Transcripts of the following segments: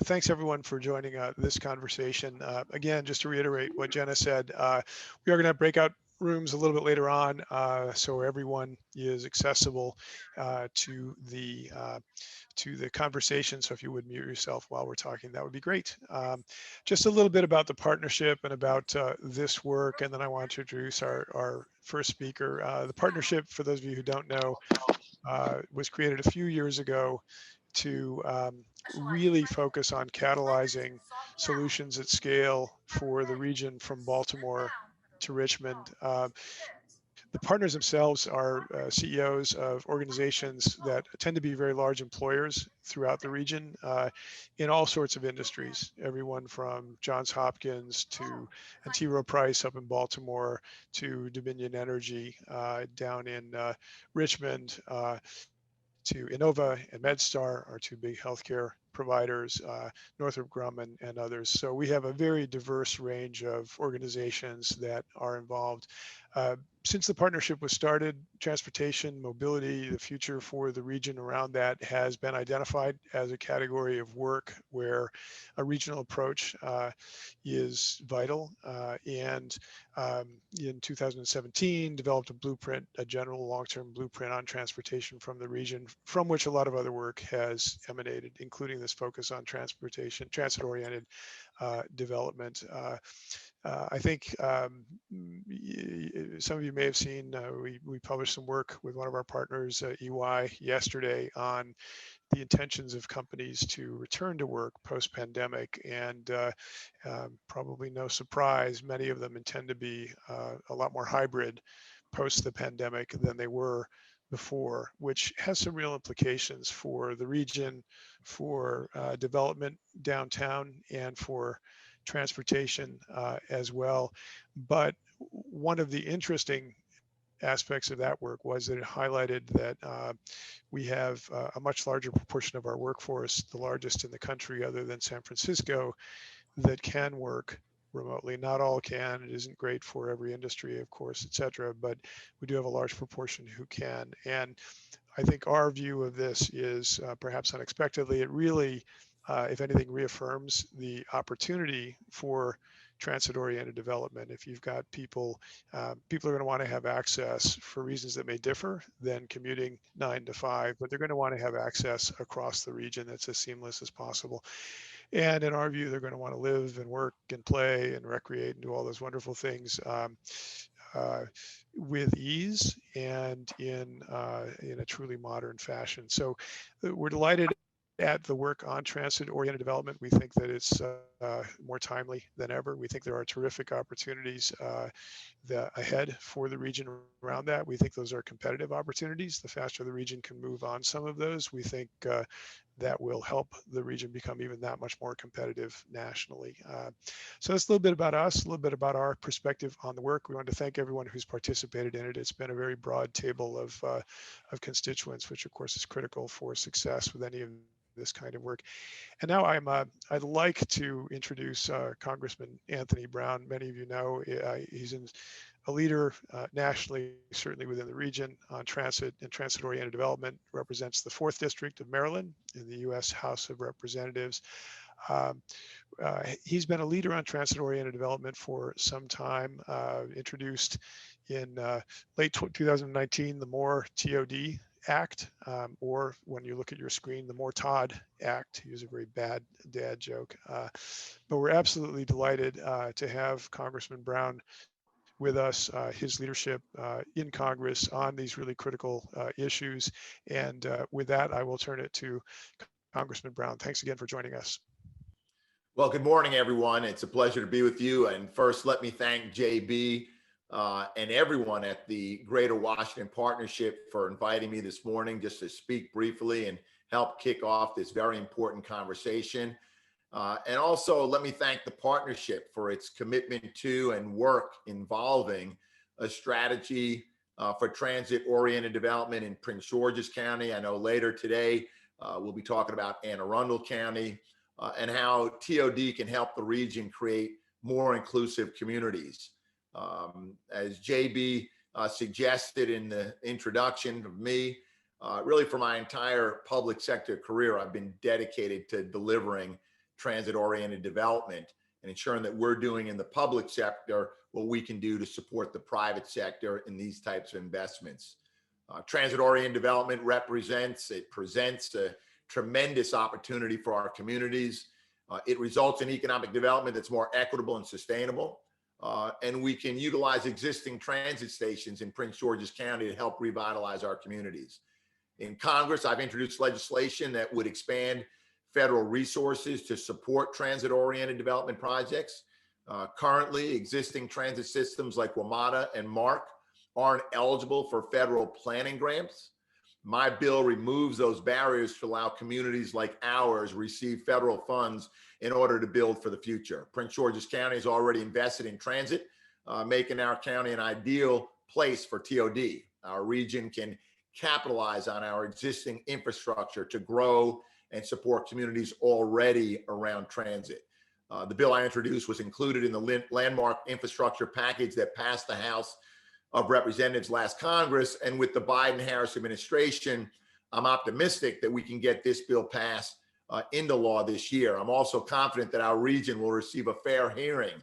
Thanks everyone for joining this conversation. Again, just to reiterate what Jenna said, we are going to have breakout rooms a little bit later on, so everyone is accessible to the conversation. So if you would mute yourself while we're talking, that would be great. Just a little bit about the partnership and about this work, and then I want to introduce our first speaker. The partnership, for those of you who don't know, was created a few years ago to really focus on catalyzing solutions at scale for the region from Baltimore to Richmond. The partners themselves are CEOs of organizations that tend to be very large employers throughout the region in all sorts of industries, everyone from Johns Hopkins to T. Rowe Price up in Baltimore to Dominion Energy down in Richmond to Innova and MedStar, our two big healthcare providers, Northrop Grumman and others. So we have a very diverse range of organizations that are involved. Since the partnership was started, transportation, mobility, the future for the region around that has been identified as a category of work where a regional approach is vital. And in 2017, developed a blueprint, a general long-term blueprint on transportation from the region, from which a lot of other work has emanated, including this focus on transportation, transit-oriented development. I think some of you may have seen, we published some work with one of our partners, EY, yesterday on the intentions of companies to return to work post-pandemic. And probably no surprise, many of them intend to be a lot more hybrid post the pandemic than they were before, which has some real implications for the region, for development downtown, and for transportation as well. But one of the interesting aspects of that work was that it highlighted that we have a much larger proportion of our workforce, the largest in the country other than San Francisco, that can work remotely. Not all can. It isn't great for every industry, of course, et cetera, but we do have a large proportion who can. And I think our view of this is perhaps unexpectedly, it really, if anything, reaffirms the opportunity for transit-oriented development. If you've got people, people are going to want to have access for reasons that may differ than commuting 9 to 5, but they're going to want to have access across the region that's as seamless as possible. And in our view, they're going to want to live and work and play and recreate and do all those wonderful things with ease and in a truly modern fashion. So we're delighted at the work on transit-oriented development. We think that it's more timely than ever. We think there are terrific opportunities ahead for the region around that. We think those are competitive opportunities. The faster the region can move on some of those, we think that will help the region become even that much more competitive nationally. So that's a little bit about us, a little bit about our perspective on the work. We want to thank everyone who's participated in it. It's been a very broad table of constituents, which of course is critical for success with any of this kind of work. And now I'd like to introduce Congressman Anthony Brown. Many of you know he's a leader nationally, certainly within the region, on transit and transit-oriented development, represents the 4th District of Maryland in the U.S. House of Representatives. He's been a leader on transit-oriented development for some time, introduced in late 2019, the More TOD Act, or when you look at your screen, the More Todd Act. He was a very bad dad joke. But we're absolutely delighted to have Congressman Brown with us, his leadership in Congress on these really critical issues. And with that, I will turn it to Congressman Brown. Thanks again for joining us. Well, good morning, everyone. It's a pleasure to be with you. And first, let me thank JB and everyone at the Greater Washington Partnership for inviting me this morning just to speak briefly and help kick off this very important conversation. And also let me thank the partnership for its commitment to and work involving a strategy for transit-oriented development in Prince George's County. I know later today we'll be talking about Anne Arundel County and how TOD can help the region create more inclusive communities. As JB suggested in the introduction of me, really for my entire public sector career, I've been dedicated to delivering transit-oriented development and ensuring that we're doing in the public sector what we can do to support the private sector in these types of investments. Transit-oriented development presents a tremendous opportunity for our communities. It results in economic development that's more equitable and sustainable. And we can utilize existing transit stations in Prince George's County to help revitalize our communities. In Congress, I've introduced legislation that would expand federal resources to support transit-oriented development projects. Currently, existing transit systems like WMATA and MARC aren't eligible for federal planning grants. My bill removes those barriers to allow communities like ours receive federal funds in order to build for the future. Prince George's County has already invested in transit, making our county an ideal place for TOD. Our region can capitalize on our existing infrastructure to grow and support communities already around transit. The bill I introduced was included in the landmark infrastructure package that passed the House of Representatives last Congress. And with the Biden-Harris administration, I'm optimistic that we can get this bill passed into law this year. I'm also confident that our region will receive a fair hearing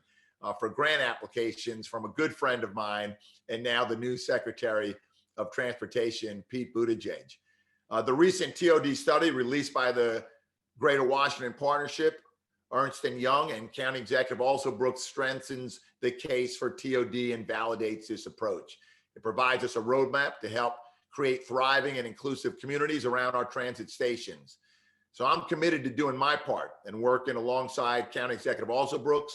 for grant applications from a good friend of mine and now the new Secretary of Transportation, Pete Buttigieg. The recent TOD study released by the Greater Washington Partnership, Ernst Young, and County Executive Alsobrooks strengthens the case for TOD and validates this approach. It provides us a roadmap to help create thriving and inclusive communities around our transit stations. So I'm committed to doing my part and working alongside County Executive Alsobrooks,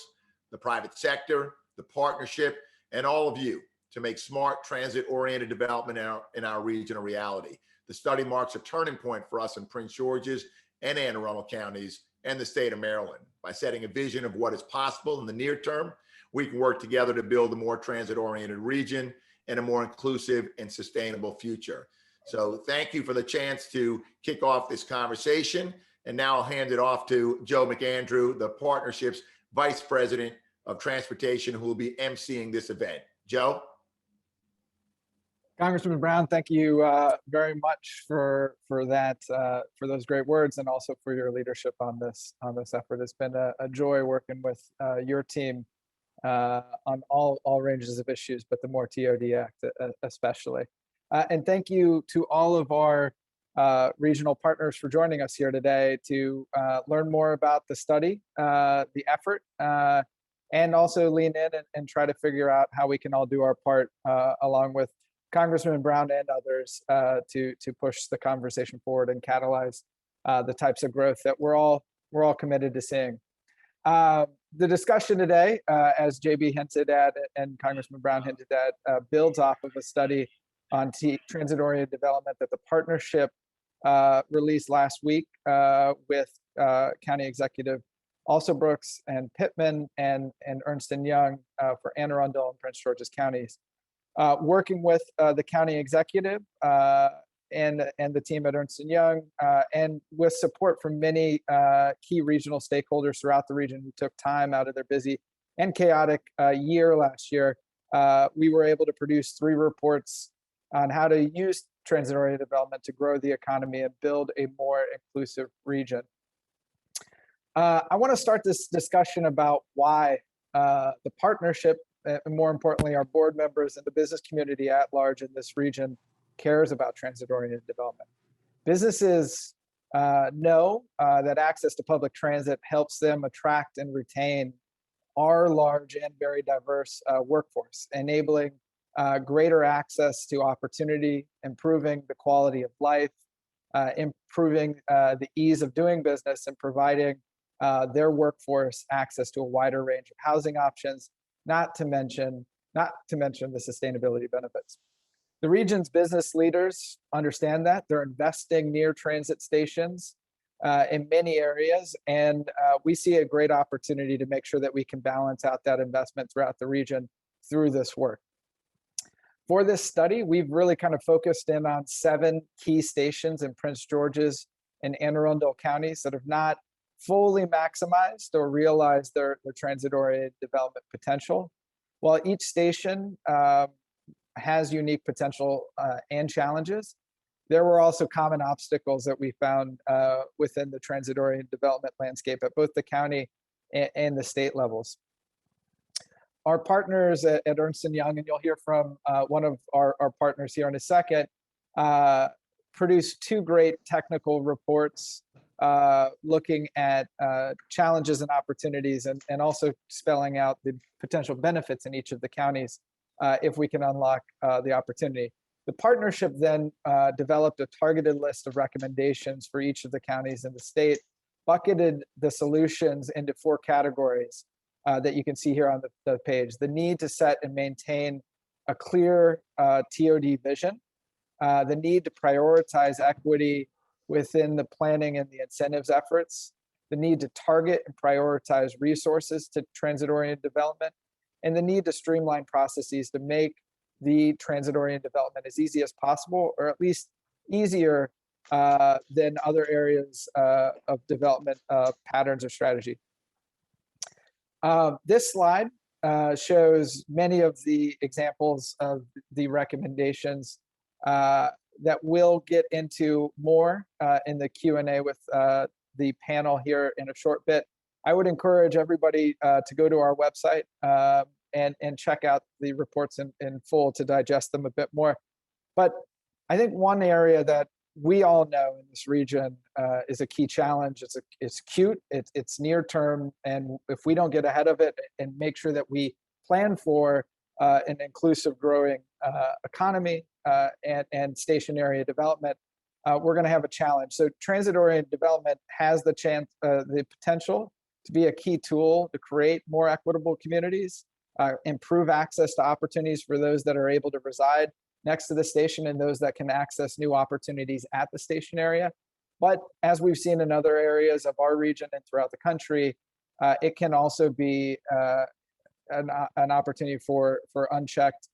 the private sector, the partnership, and all of you to make smart transit-oriented development in our region a reality. The study marks a turning point for us in Prince George's and Anne Arundel counties and the state of Maryland. By setting a vision of what is possible in the near term, we can work together to build a more transit-oriented region and a more inclusive and sustainable future. So thank you for the chance to kick off this conversation. And now I'll hand it off to Joe Mcandrew, the partnership's Vice President of Transportation, who will be emceeing this event. Joe? Congressman Brown, thank you very much for that, for those great words, and also for your leadership on this effort. It's been a joy working with your team on all ranges of issues, but the More TOD Act especially. And thank you to all of our regional partners for joining us here today to learn more about the study, the effort, and also lean in and try to figure out how we can all do our part along with Congressman Brown and others to push the conversation forward and catalyze the types of growth that we're all committed to seeing. The discussion today, as JB hinted at and Congressman Brown hinted at, builds off of a study on transit-oriented development that the partnership released last week with County Executive Alsobrooks and Pittman and Ernst Young for Anne Arundel and Prince George's counties. Working with the county executive and the team at Ernst Young, and with support from many key regional stakeholders throughout the region who took time out of their busy and chaotic year last year, we were able to produce 3 reports on how to use transit-oriented development to grow the economy and build a more inclusive region. I want to start this discussion about why the partnership, and more importantly, our board members and the business community at large in this region cares about transit-oriented development. Businesses know that access to public transit helps them attract and retain our large and very diverse workforce, enabling greater access to opportunity, improving the quality of life, improving the ease of doing business, and providing their workforce access to a wider range of housing options, not to mention the sustainability benefits. The region's business leaders understand that. They're investing near transit stations in many areas, and we see a great opportunity to make sure that we can balance out that investment throughout the region through this work. For this study, we've really kind of focused in on 7 key stations in Prince George's and Anne Arundel counties that have not fully maximized or realized their transit-oriented development potential. While each station has unique potential and challenges, there were also common obstacles that we found within the transit-oriented development landscape at both the county and the state levels. Our partners at Ernst Young, and you'll hear from one of our partners here in a second, produced 2 great technical reports looking at challenges and opportunities, and also spelling out the potential benefits in each of the counties if we can unlock the opportunity. The partnership then developed a targeted list of recommendations for each of the counties in the state, bucketed the solutions into 4 categories that you can see here on the page. The need to set and maintain a clear TOD vision, the need to prioritize equity within the planning and the incentives efforts, the need to target and prioritize resources to transit-oriented development, and the need to streamline processes to make the transit-oriented development as easy as possible, or at least easier than other areas of development patterns or strategy. This slide shows many of the examples of the recommendations that we'll get into more in the Q&A with the panel here in a short bit. I would encourage everybody to go to our website and check out the reports in full to digest them a bit more. But I think one area that we all know in this region is a key challenge. It's acute, it's near term, and if we don't get ahead of it and make sure that we plan for an inclusive growing economy and station area development, we're going to have a challenge. So transit-oriented development has the potential to be a key tool to create more equitable communities, improve access to opportunities for those that are able to reside next to the station and those that can access new opportunities at the station area. But as we've seen in other areas of our region and throughout the country, it can also be an opportunity for unchecked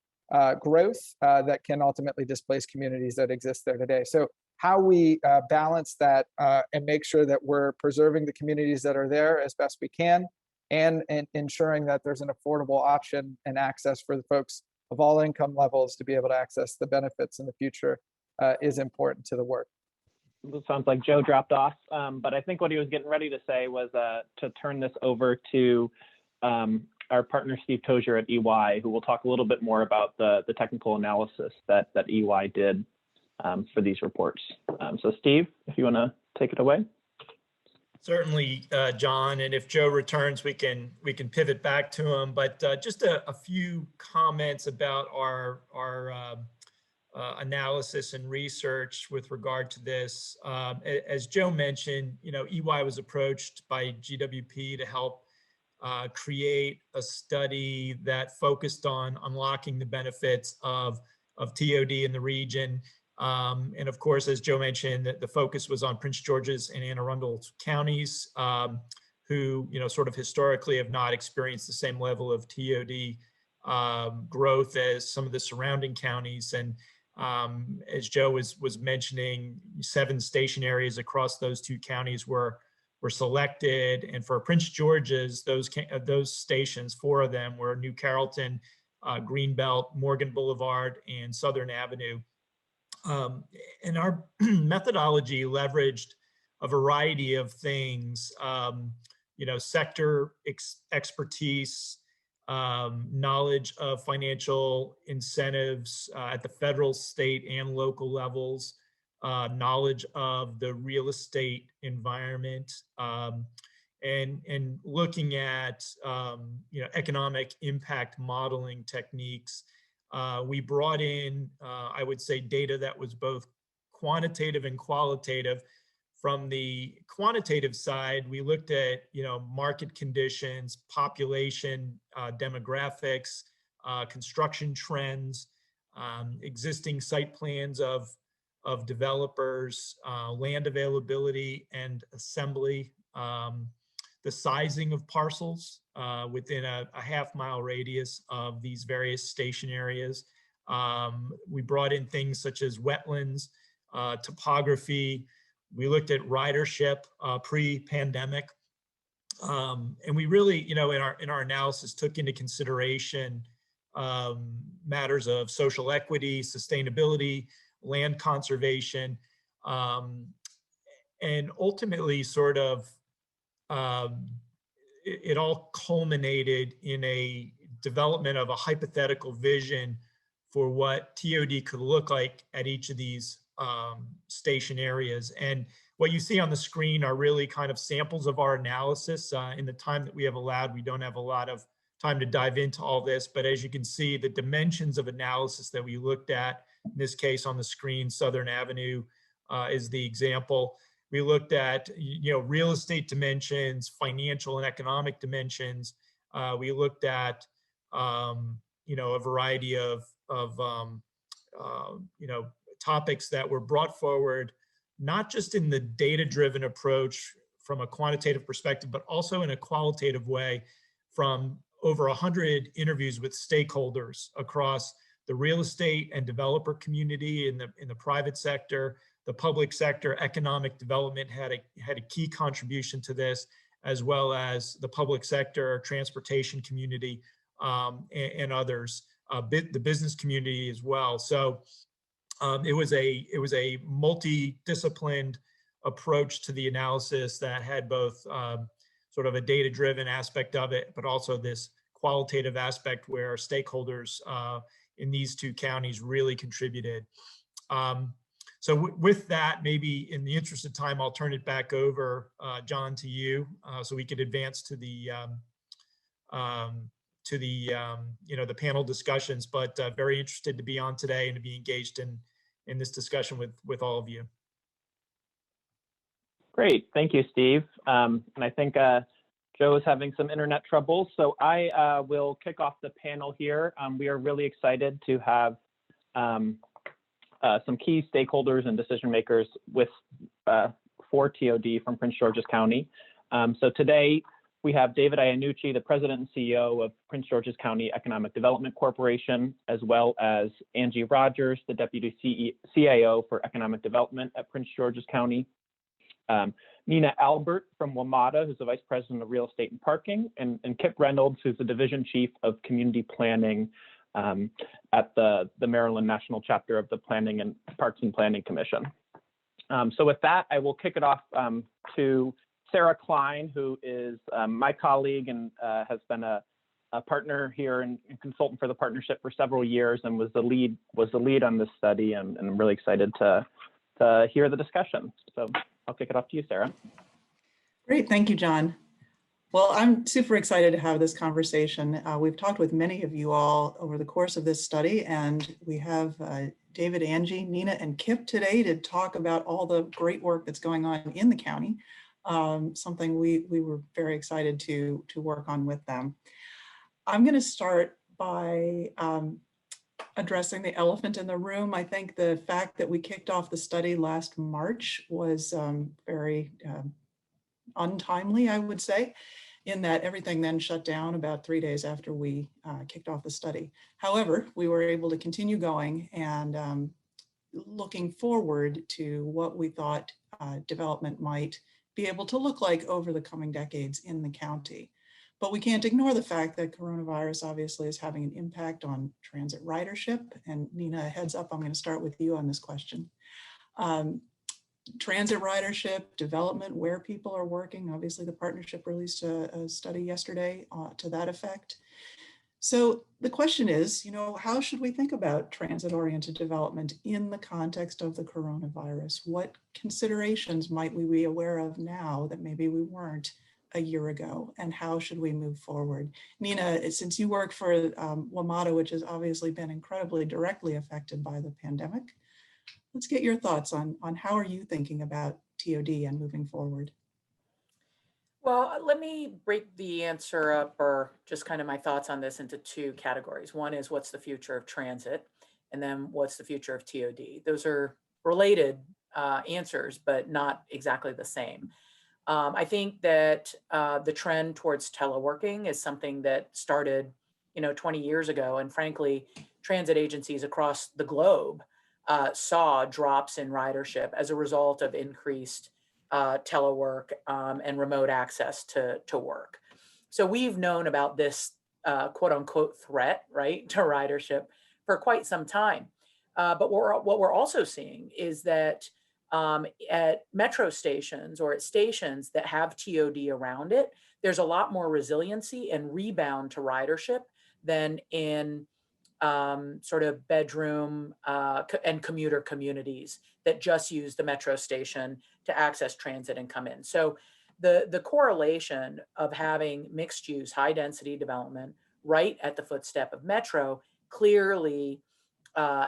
growth that can ultimately displace communities that exist there today. So how we balance that and make sure that we're preserving the communities that are there as best we can, and ensuring that there's an affordable option and access for the folks of all income levels to be able to access the benefits in the future is important to the work. It sounds like Joe dropped off, but I think what he was getting ready to say was to turn this over to our partner, Steve Tozier at EY, who will talk a little bit more about the technical analysis that EY did for these reports. So Steve, if you want to take it away. Certainly, John, and if Joe returns, we can pivot back to him. But just a few comments about our analysis and research with regard to this. As Joe mentioned, EY was approached by GWP to help create a study that focused on unlocking the benefits of TOD in the region. And of course, as Joe mentioned, the focus was on Prince George's and Anne Arundel counties, who, sort of historically have not experienced the same level of TOD growth as some of the surrounding counties. And as Joe was mentioning, 7 station areas across those 2 counties were selected. And for Prince George's, those stations, 4 of them were New Carrollton, Greenbelt, Morgan Boulevard, and Southern Avenue. And our methodology leveraged a variety of things, sector expertise, knowledge of financial incentives at the federal, state, and local levels, knowledge of the real estate environment, and looking at economic impact modeling techniques. We brought in, I would say, data that was both quantitative and qualitative. From the quantitative side, we looked at market conditions, population, demographics, construction trends, existing site plans of developers, land availability and assembly, the sizing of parcels within a half-mile radius of these various station areas. We brought in things such as wetlands, topography. We looked at ridership pre-pandemic, and we really, in our analysis, took into consideration matters of social equity, sustainability, land conservation, and ultimately sort of it all culminated in a development of a hypothetical vision for what TOD could look like at each of these station areas. And what you see on the screen are really kind of samples of our analysis. In the time that we have allowed, we don't have a lot of time to dive into all this, but as you can see, the dimensions of analysis that we looked at, in this case on the screen, Southern Avenue is the example. We looked at, real estate dimensions, financial and economic dimensions. We looked at, a variety of topics that were brought forward, not just in the data-driven approach from a quantitative perspective, but also in a qualitative way from over 100 interviews with stakeholders across the real estate and developer community in the private sector, the public sector. Economic development had a key contribution to this, as well as the public sector, transportation community, and others, the business community as well. So it was a multidisciplined approach to the analysis that had both sort of a data-driven aspect of it, but also this qualitative aspect where stakeholders in these two counties really contributed. So with that, maybe in the interest of time, I'll turn it back over, John, to you, so we could advance to the the panel discussions. But very interested to be on today and to be engaged in this discussion with all of you. Great, thank you, Steve. And I think Joe is having some internet trouble, so I will kick off the panel here. We are really excited to have some key stakeholders and decision makers for TOD from Prince George's County. So today we have David Iannucci, the President and CEO of Prince George's County Economic Development Corporation, as well as Angie Rogers, the Deputy CAO for Economic Development at Prince George's County. Nina Albert from WMATA, who's the Vice President of Real Estate and Parking, and Kip Reynolds, who's the Division Chief of Community Planning at the Maryland National Chapter of the Planning and Parks and Planning Commission. So with that, I will kick it off to Sarah Klein, who is my colleague and has been a partner here and consultant for the partnership for several years, and was the lead on this study, and I'm really excited to hear the discussion. So I'll kick it off to you, Sarah. Great, thank you, John. Well, I'm super excited to have this conversation. We've talked with many of you all over the course of this study, and we have David, Angie, Nina, and Kip today to talk about all the great work that's going on in the county, something we were very excited to work on with them. I'm going to start by addressing the elephant in the room. I think the fact that we kicked off the study last March was very untimely, I would say, in that everything then shut down about 3 days after we kicked off the study. However, we were able to continue going and looking forward to what we thought development might be able to look like over the coming decades in the county. But we can't ignore the fact that coronavirus obviously is having an impact on transit ridership. And Nina, heads up, I'm going to start with you on this question. Transit ridership, development, where people are working. Obviously, the partnership released a study yesterday to that effect. So the question is, how should we think about transit-oriented development in the context of the coronavirus? What considerations might we be aware of now that maybe we weren't a year ago, and how should we move forward? Nina, since you work for WMATA, which has obviously been incredibly directly affected by the pandemic, let's get your thoughts on how are you thinking about TOD and moving forward? Well, let me break the answer up, or just kind of my thoughts on this, into two categories. One is what's the future of transit, and then what's the future of TOD. Those are related answers, but not exactly the same. I think that the trend towards teleworking is something that started, 20 years ago, and frankly, transit agencies across the globe saw drops in ridership as a result of increased telework and remote access to work. So we've known about this quote unquote threat, right, to ridership for quite some time. But what we're also seeing is that at metro stations or at stations that have TOD around it, there's a lot more resiliency and rebound to ridership than in sort of bedroom and commuter communities that just use the metro station to access transit and come in. So the correlation of having mixed use, high density development right at the footstep of metro clearly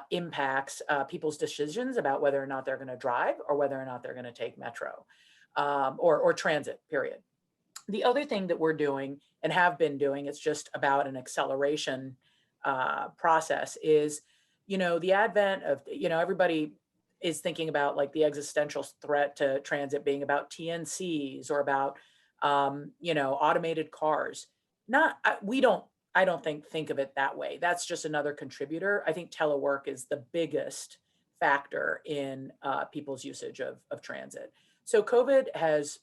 impacts people's decisions about whether or not they're going to drive or whether or not they're going to take metro or transit, period. The other thing that we're doing and have been doing, it's just about an acceleration process, is, the advent of, everybody is thinking about like the existential threat to transit being about TNCs or about, automated cars. I don't think of it that way. That's just another contributor. I think telework is the biggest factor in people's usage of transit. So COVID has,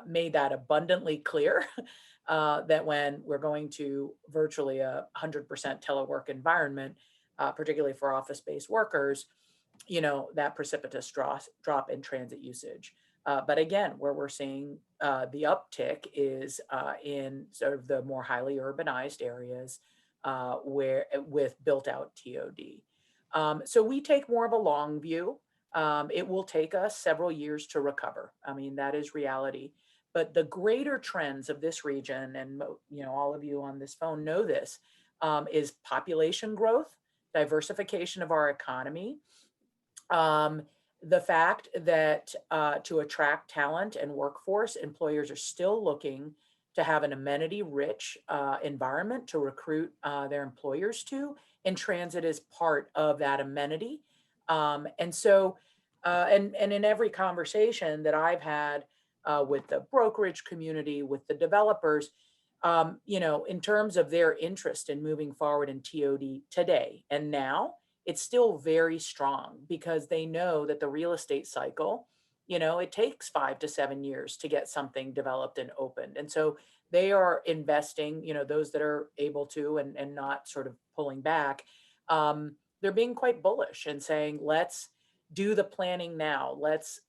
made that abundantly clear that when we're going to virtually 100% telework environment, particularly for office-based workers, that precipitous drop in transit usage. But again, where we're seeing the uptick is in sort of the more highly urbanized areas where with built-out TOD. So we take more of a long view. It will take us several years to recover. I mean, that is reality. But the greater trends of this region, and all of you on this phone know this, is population growth, diversification of our economy, the fact that to attract talent and workforce, employers are still looking to have an amenity-rich environment to recruit their employers to, and transit is part of that amenity. And so, and in every conversation that I've had with the brokerage community, with the developers, in terms of their interest in moving forward in TOD today and now, it's still very strong because they know that the real estate cycle, it takes 5 to 7 years to get something developed and opened. And so they are investing, those that are able to and not sort of pulling back, they're being quite bullish and saying, let's do the planning now. Let's,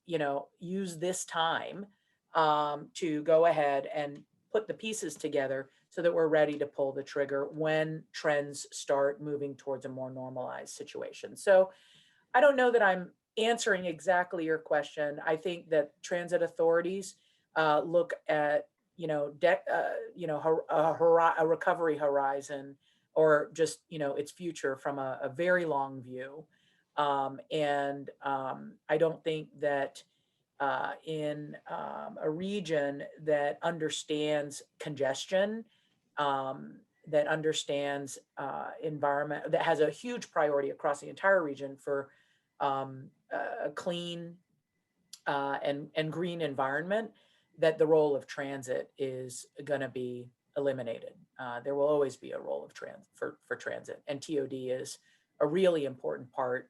use this time to go ahead and put the pieces together so that we're ready to pull the trigger when trends start moving towards a more normalized situation. So I don't know that I'm answering exactly your question. I think that transit authorities look at, a recovery horizon or just, its future from a very long view. And I don't think that in a region that understands congestion, that understands environment, that has a huge priority across the entire region for a clean and green environment, that the role of transit is going to be eliminated. There will always be a role of for transit, and TOD is a really important part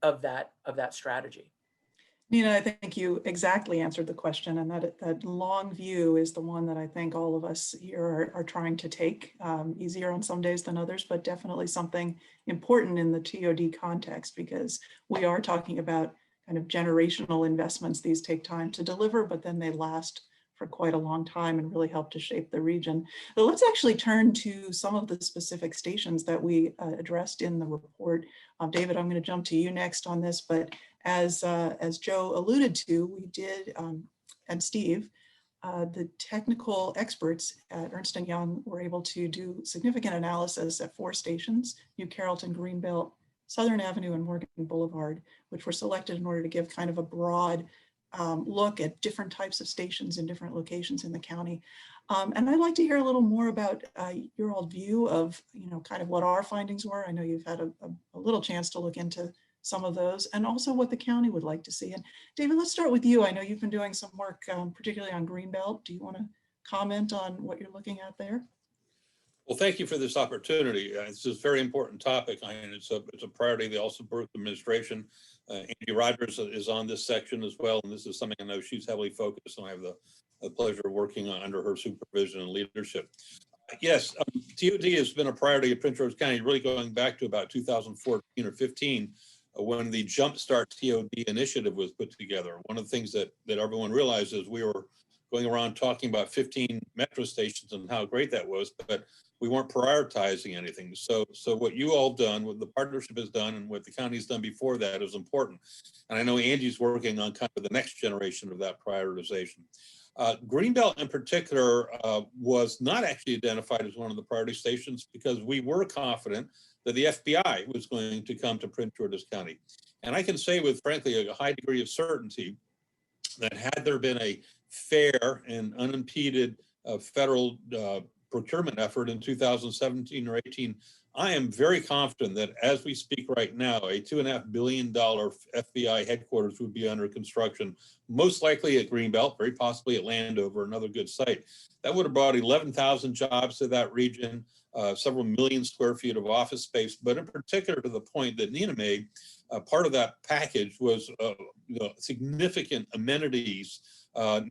of that strategy. Nina, I think you exactly answered the question, and that long view is the one that I think all of us here are trying to take, easier on some days than others, but definitely something important in the TOD context, because we are talking about kind of generational investments. These take time to deliver, but then they last for quite a long time and really help to shape the region. So let's actually turn to some of the specific stations that we addressed in the report. David, I'm going to jump to you next on this, but as Joe alluded to, we did, and Steve, the technical experts at Ernst Young were able to do significant analysis at 4 stations, New Carrollton, Greenbelt, Southern Avenue, and Morgan Boulevard, which were selected in order to give kind of a broad look at different types of stations in different locations in the county. And I'd like to hear a little more about your all view of, kind of what our findings were. I know you've had a little chance to look into some of those, and also what the county would like to see. And David, let's start with you. I know you've been doing some work, particularly on Greenbelt. Do you want to comment on what you're looking at there? Well, thank you for this opportunity. It's a very important topic, and it's a priority of the Alsabrook administration. Angie Rogers is on this section as well, and this is something I know she's heavily focused on. I have the pleasure of working under her supervision and leadership. Yes, TOD has been a priority of Prince George County, really going back to about 2014 or 15, when the Jumpstart TOD initiative was put together. One of the things that everyone realized is we were going around talking about 15 metro stations and how great that was, but we weren't prioritizing anything. So what you all done, what the partnership has done, and what the county's done before that is important. And I know Angie's working on kind of the next generation of that prioritization. Greenbelt in particular was not actually identified as one of the priority stations because we were confident that the FBI was going to come to Prince George's County. And I can say with, frankly, a high degree of certainty that had there been a fair and unimpeded federal procurement effort in 2017 or 18, I am very confident that as we speak right now, a $2.5 billion FBI headquarters would be under construction, most likely at Greenbelt, very possibly at Landover, another good site. That would have brought 11,000 jobs to that region, several million square feet of office space, but in particular to the point that Nina made, part of that package was significant amenities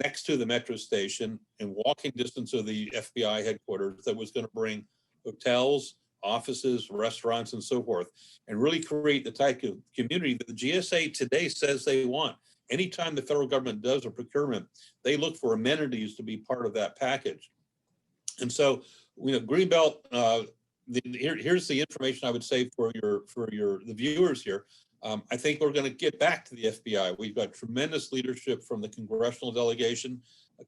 next to the metro station and walking distance of the FBI headquarters that was going to bring hotels, offices, restaurants, and so forth, and really create the type of community that the GSA today says they want. Anytime the federal government does a procurement, they look for amenities to be part of that package. And so, Greenbelt, here's the information I would say for the viewers here. I think we're going to get back to the FBI. We've got tremendous leadership from the congressional delegation,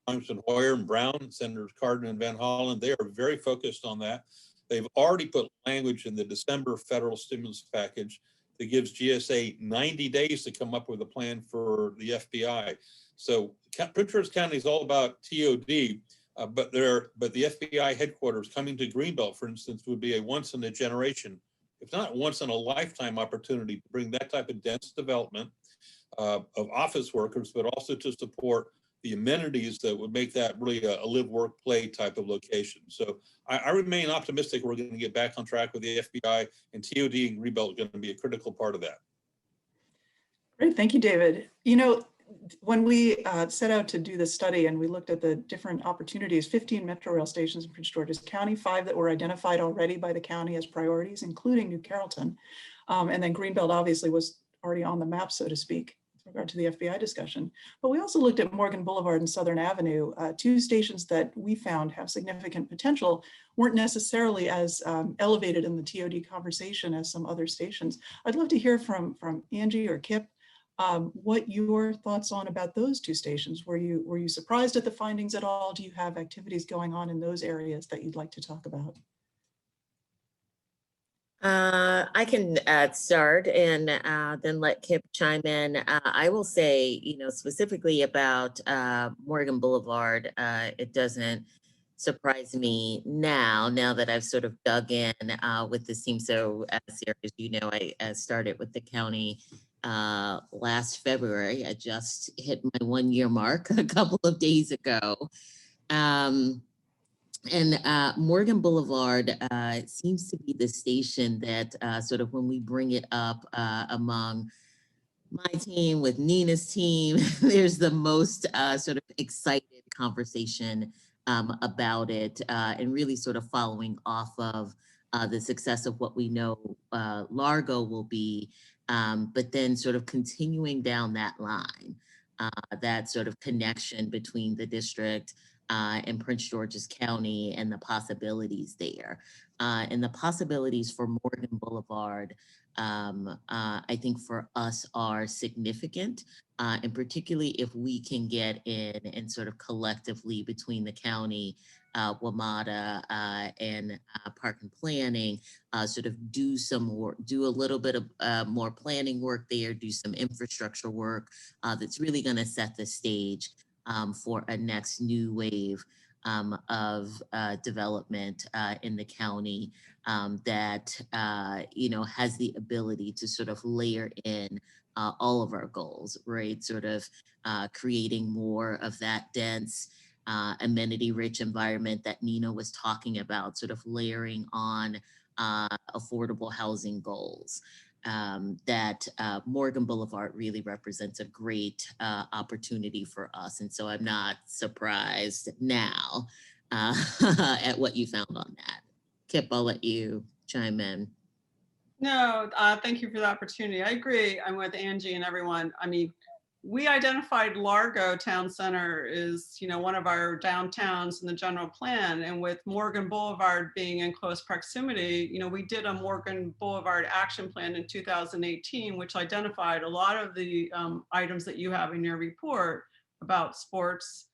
Congressman Hoyer and Brown, Senators Cardin and Van Hollen. They are very focused on that. They've already put language in the December federal stimulus package that gives GSA 90 days to come up with a plan for the FBI. So Prince George County is all about TOD, but the FBI headquarters coming to Greenbelt, for instance, would be a once in a generation, if not once in a lifetime opportunity to bring that type of dense development of office workers, but also to support the amenities that would make that really a live, work, play type of location. So I remain optimistic we're going to get back on track with the FBI, and TOD and Greenbelt are going to be a critical part of that. Great, thank you, David. When we set out to do this study and we looked at the different opportunities, 15 Metro Rail stations in Prince George's County, 5 that were identified already by the county as priorities, including New Carrollton. And then Greenbelt obviously was already on the map, so to speak, with regard to the FBI discussion. But we also looked at Morgan Boulevard and Southern Avenue, 2 stations that we found have significant potential, weren't necessarily as elevated in the TOD conversation as some other stations. I'd love to hear from Angie or Kip what your thoughts on about those 2 stations. Were you surprised at the findings at all? Do you have activities going on in those areas that you'd like to talk about? I can start and then let Kip chime in. I will say, specifically about Morgan Boulevard, it doesn't surprise me now that I've sort of dug in with this team so serious. I started with the county last February. I just hit my 1-year mark a couple of days ago. And Morgan Boulevard seems to be the station that sort of when we bring it up among my team with Nina's team, there's the most sort of excited conversation about it and really sort of following off of the success of what we know Largo will be, but then sort of continuing down that line, that sort of connection between the district in Prince George's County and the possibilities there. And the possibilities for Morgan Boulevard, I think for us are significant, and particularly if we can get in and sort of collectively between the county, WMATA, and Park and Planning, sort of do a little bit of more planning work there, do some infrastructure work that's really going to set the stage for a next new wave of development in the county that has the ability to sort of layer in all of our goals, right? Sort of creating more of that dense, amenity-rich environment that Nina was talking about, sort of layering on affordable housing goals. That Morgan Boulevard really represents a great opportunity for us. And so I'm not surprised now at what you found on that. Kip, I'll let you chime in. No, thank you for the opportunity. I agree. I'm with Angie and everyone. I mean, we identified Largo Town Center as, one of our downtowns in the general plan. And with Morgan Boulevard being in close proximity, we did a Morgan Boulevard action plan in 2018, which identified a lot of the items that you have in your report about sports,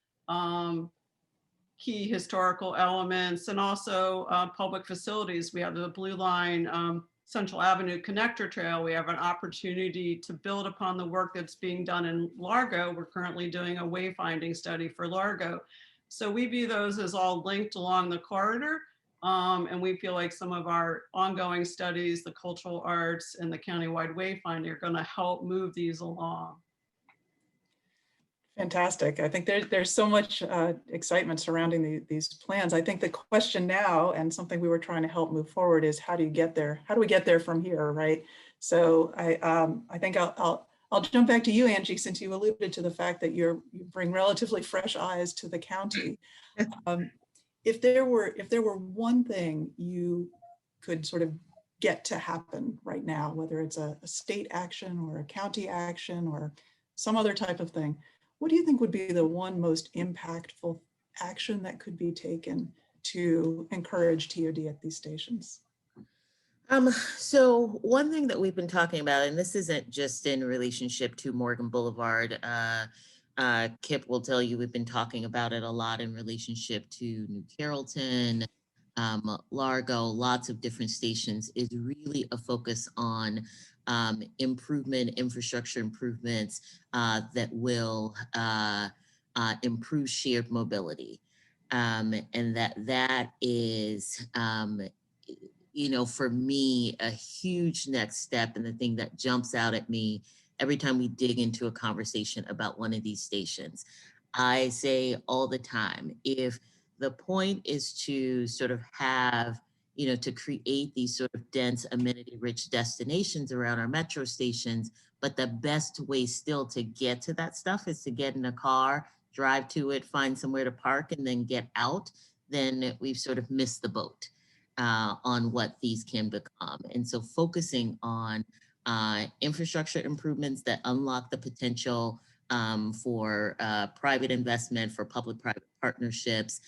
key historical elements, and also public facilities. We have the Blue Line Central Avenue Connector Trail. We have an opportunity to build upon the work that's being done in Largo. We're currently doing a wayfinding study for Largo. So we view those as all linked along the corridor. And we feel like some of our ongoing studies, the cultural arts and the countywide wayfinding, are going to help move these along. Fantastic. I think there's so much excitement surrounding these plans. I think the question now, and something we were trying to help move forward, is how do you get there? How do we get there from here, right? So I think I'll jump back to you, Angie, since you alluded to the fact that you bring relatively fresh eyes to the county. If there were one thing you could sort of get to happen right now, whether it's a state action or a county action or some other type of thing, what do you think would be the one most impactful action that could be taken to encourage TOD at these stations? So one thing that we've been talking about, and this isn't just in relationship to Morgan Boulevard, Kip will tell you we've been talking about it a lot in relationship to New Carrollton, Largo, lots of different stations, is really a focus on infrastructure improvements that will improve shared mobility. And that is, for me, a huge next step, and the thing that jumps out at me every time we dig into a conversation about one of these stations. I say all the time, if the point is to sort of have, to create these sort of dense, amenity-rich destinations around our metro stations, but the best way still to get to that stuff is to get in a car, drive to it, find somewhere to park, and then get out, then we've sort of missed the boat on what these can become. And so focusing on infrastructure improvements that unlock the potential for private investment, for public-private partnerships,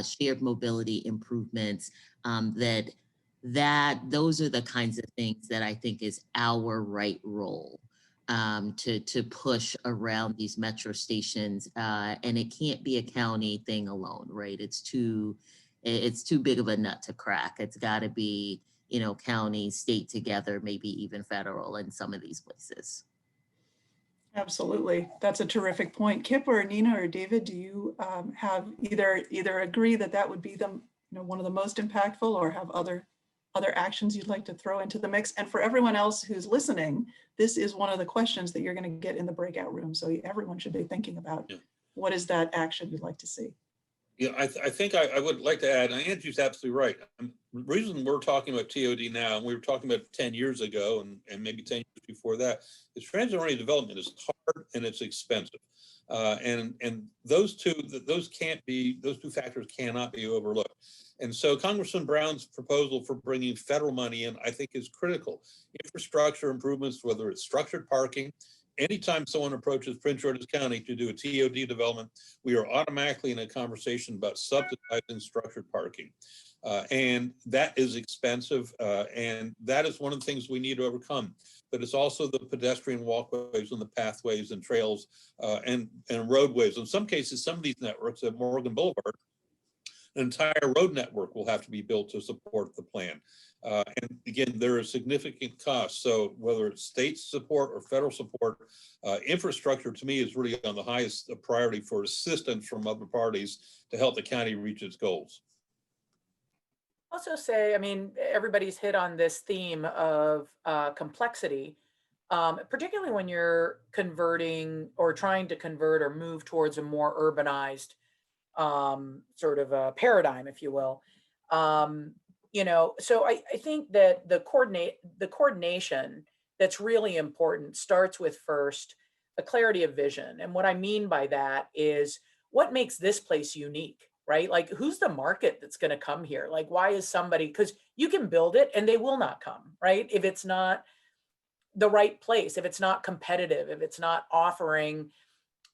shared mobility improvements, those are the kinds of things that I think is our right role to push around these metro stations. And it can't be a county thing alone, right? It's too big of a nut to crack. It's got to be, county, state together, maybe even federal in some of these places. Absolutely. That's a terrific point. Kip or Nina or David, do you have either agree that would be one of the most impactful, or have other actions you'd like to throw into the mix? And for everyone else who's listening, this is one of the questions that you're going to get in the breakout room. So everyone should be thinking about what is that action you'd like to see? Yeah, I think I would like to add, and Angie's absolutely right. The reason we're talking about TOD now, and we were talking about 10 years ago and maybe 10 years before that, is transit-oriented development is hard and it's expensive. And those two factors cannot be overlooked. And so Congressman Brown's proposal for bringing federal money in, I think, is critical. Infrastructure improvements, whether it's structured parking. Anytime someone approaches Prince George's County to do a TOD development, we are automatically in a conversation about subsidizing structured parking. And that is expensive. And that is one of the things we need to overcome. But it's also the pedestrian walkways and the pathways and trails and roadways. In some cases, some of these networks at Morgan Boulevard, an entire road network will have to be built to support the plan. And again, there are significant costs. So whether it's state support or federal support, infrastructure to me is really on the highest priority for assistance from other parties to help the county reach its goals. Also say, I mean, everybody's hit on this theme of complexity, particularly when you're converting or trying to convert or move towards a more urbanized sort of a paradigm, if you will. So I think that the coordination that's really important starts with first a clarity of vision. And what I mean by that is what makes this place unique, right? Like, who's the market that's going to come here? Like, why is somebody, because you can build it and they will not come, right? If it's not the right place, if it's not competitive, if it's not offering,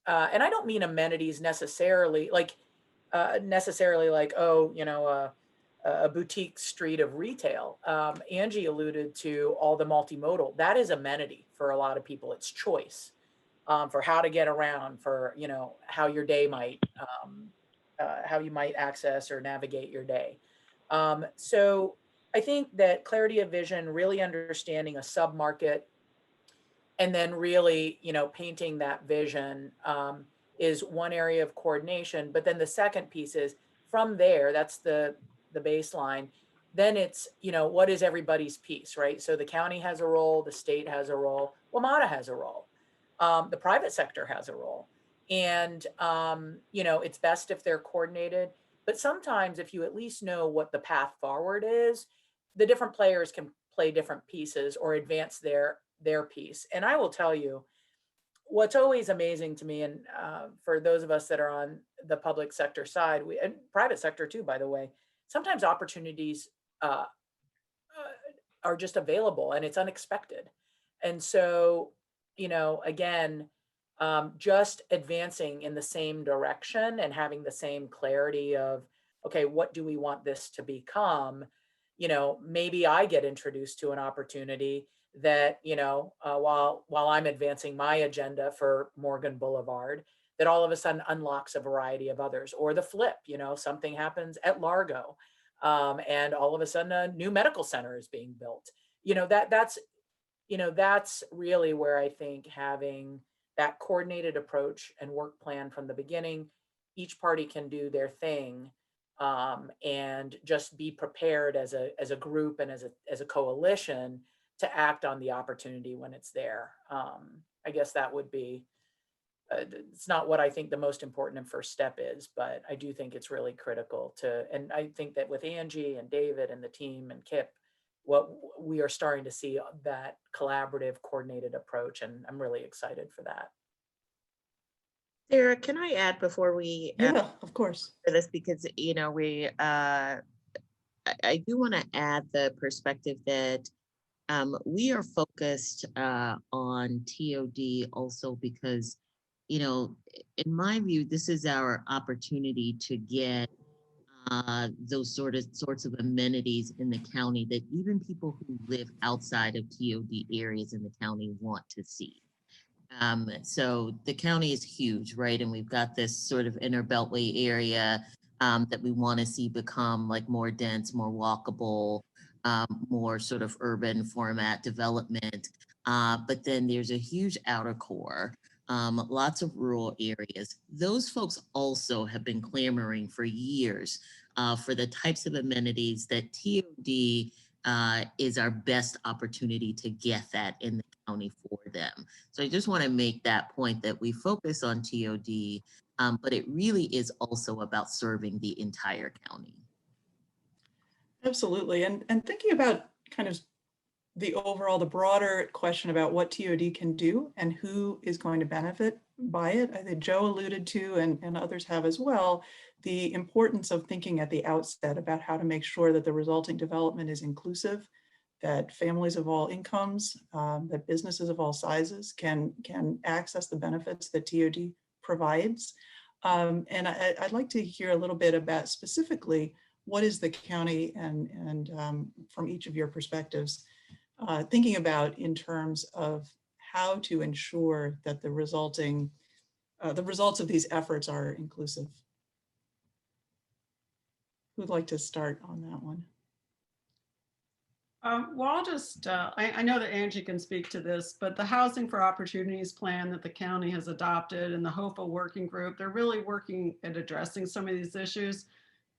and I don't mean amenities necessarily, like, oh, a boutique street of retail. Angie alluded to all the multimodal. That is amenity for a lot of people. It's choice for how to get around, for how your day might, how you might access or navigate your day. So I think that clarity of vision, really understanding a sub-market, and then really, painting that vision is one area of coordination. But then the second piece is from there, that's the baseline. Then it's, what is everybody's piece, right? So the county has a role, the state has a role, WMATA has a role, the private sector has a role. And, it's best if they're coordinated. But sometimes if you at least know what the path forward is, the different players can play different pieces or advance their piece. And I will tell you, what's always amazing to me, and for those of us that are on the public sector side, and private sector too, by the way, sometimes opportunities are just available and it's unexpected. And so, again, just advancing in the same direction and having the same clarity of, okay, what do we want this to become? Maybe I get introduced to an opportunity that, while I'm advancing my agenda for Morgan Boulevard, that all of a sudden unlocks a variety of others. Or the flip, something happens at Largo, and all of a sudden a new medical center is being built. That's really where I think having that coordinated approach and work plan from the beginning, each party can do their thing, and just be prepared as a group and as a coalition to act on the opportunity when it's there. I guess that would be, it's not what I think the most important and first step is, but I do think it's really critical and I think that with Angie and David and the team and Kip, what we are starting to see that collaborative, coordinated approach, and I'm really excited for that. Sarah, can I add before we Yeah, of course. for this, because I do want to add the perspective that we are focused on TOD also because, in my view, this is our opportunity to get those sorts of amenities in the county that even people who live outside of TOD areas in the county want to see. So the county is huge, right? And we've got this sort of inner beltway area that we want to see become like more dense, more walkable, more sort of urban format development. But then there's a huge outer core, lots of rural areas. Those folks also have been clamoring for years for the types of amenities that TOD is our best opportunity to get that in the county for them. So I just want to make that point that we focus on TOD, but it really is also about serving the entire county. Absolutely. And thinking about kind of the broader question about what TOD can do and who is going to benefit by it, I think Joe alluded to, and others have as well, the importance of thinking at the outset about how to make sure that the resulting development is inclusive, that families of all incomes, that businesses of all sizes can access the benefits that TOD provides. And I'd like to hear a little bit about specifically what is the county and from each of your perspectives thinking about in terms of how to ensure that the results of these efforts are inclusive. Who'd like to start on that one? Well, I'll just, I know that Angie can speak to this, but the Housing for Opportunities plan that the county has adopted and the HOFA working group, they're really working at addressing some of these issues.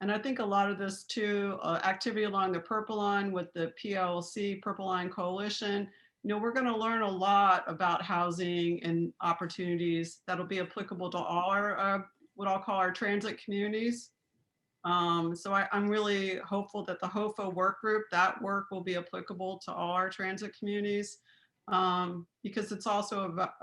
And I think a lot of this too, activity along the Purple Line with the PLC, Purple Line Coalition, we're going to learn a lot about housing and opportunities that'll be applicable to all our, what I'll call our transit communities. So I'm really hopeful that the HOFA work group, that work will be applicable to all our transit communities, because it's also about,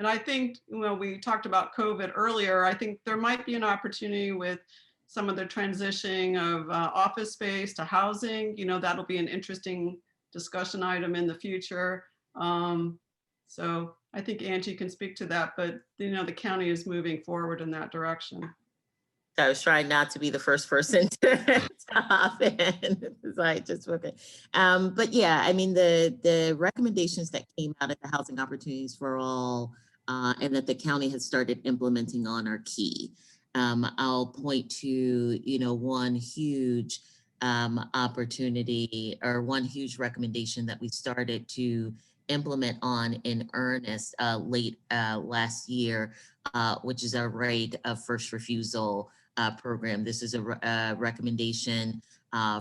And I think, we talked about COVID earlier. I think there might be an opportunity with some of the transitioning of office space to housing. That'll be an interesting discussion item in the future. So I think Angie can speak to that, but the county is moving forward in that direction. I was trying not to be the first person to hop in. So I just okay. But yeah, I mean, the recommendations that came out of the Housing Opportunities for All and that the county has started implementing on are key. I'll point to, one huge opportunity or one huge recommendation that we started to implement on in earnest late last year, which is our right of first refusal program. This is a recommendation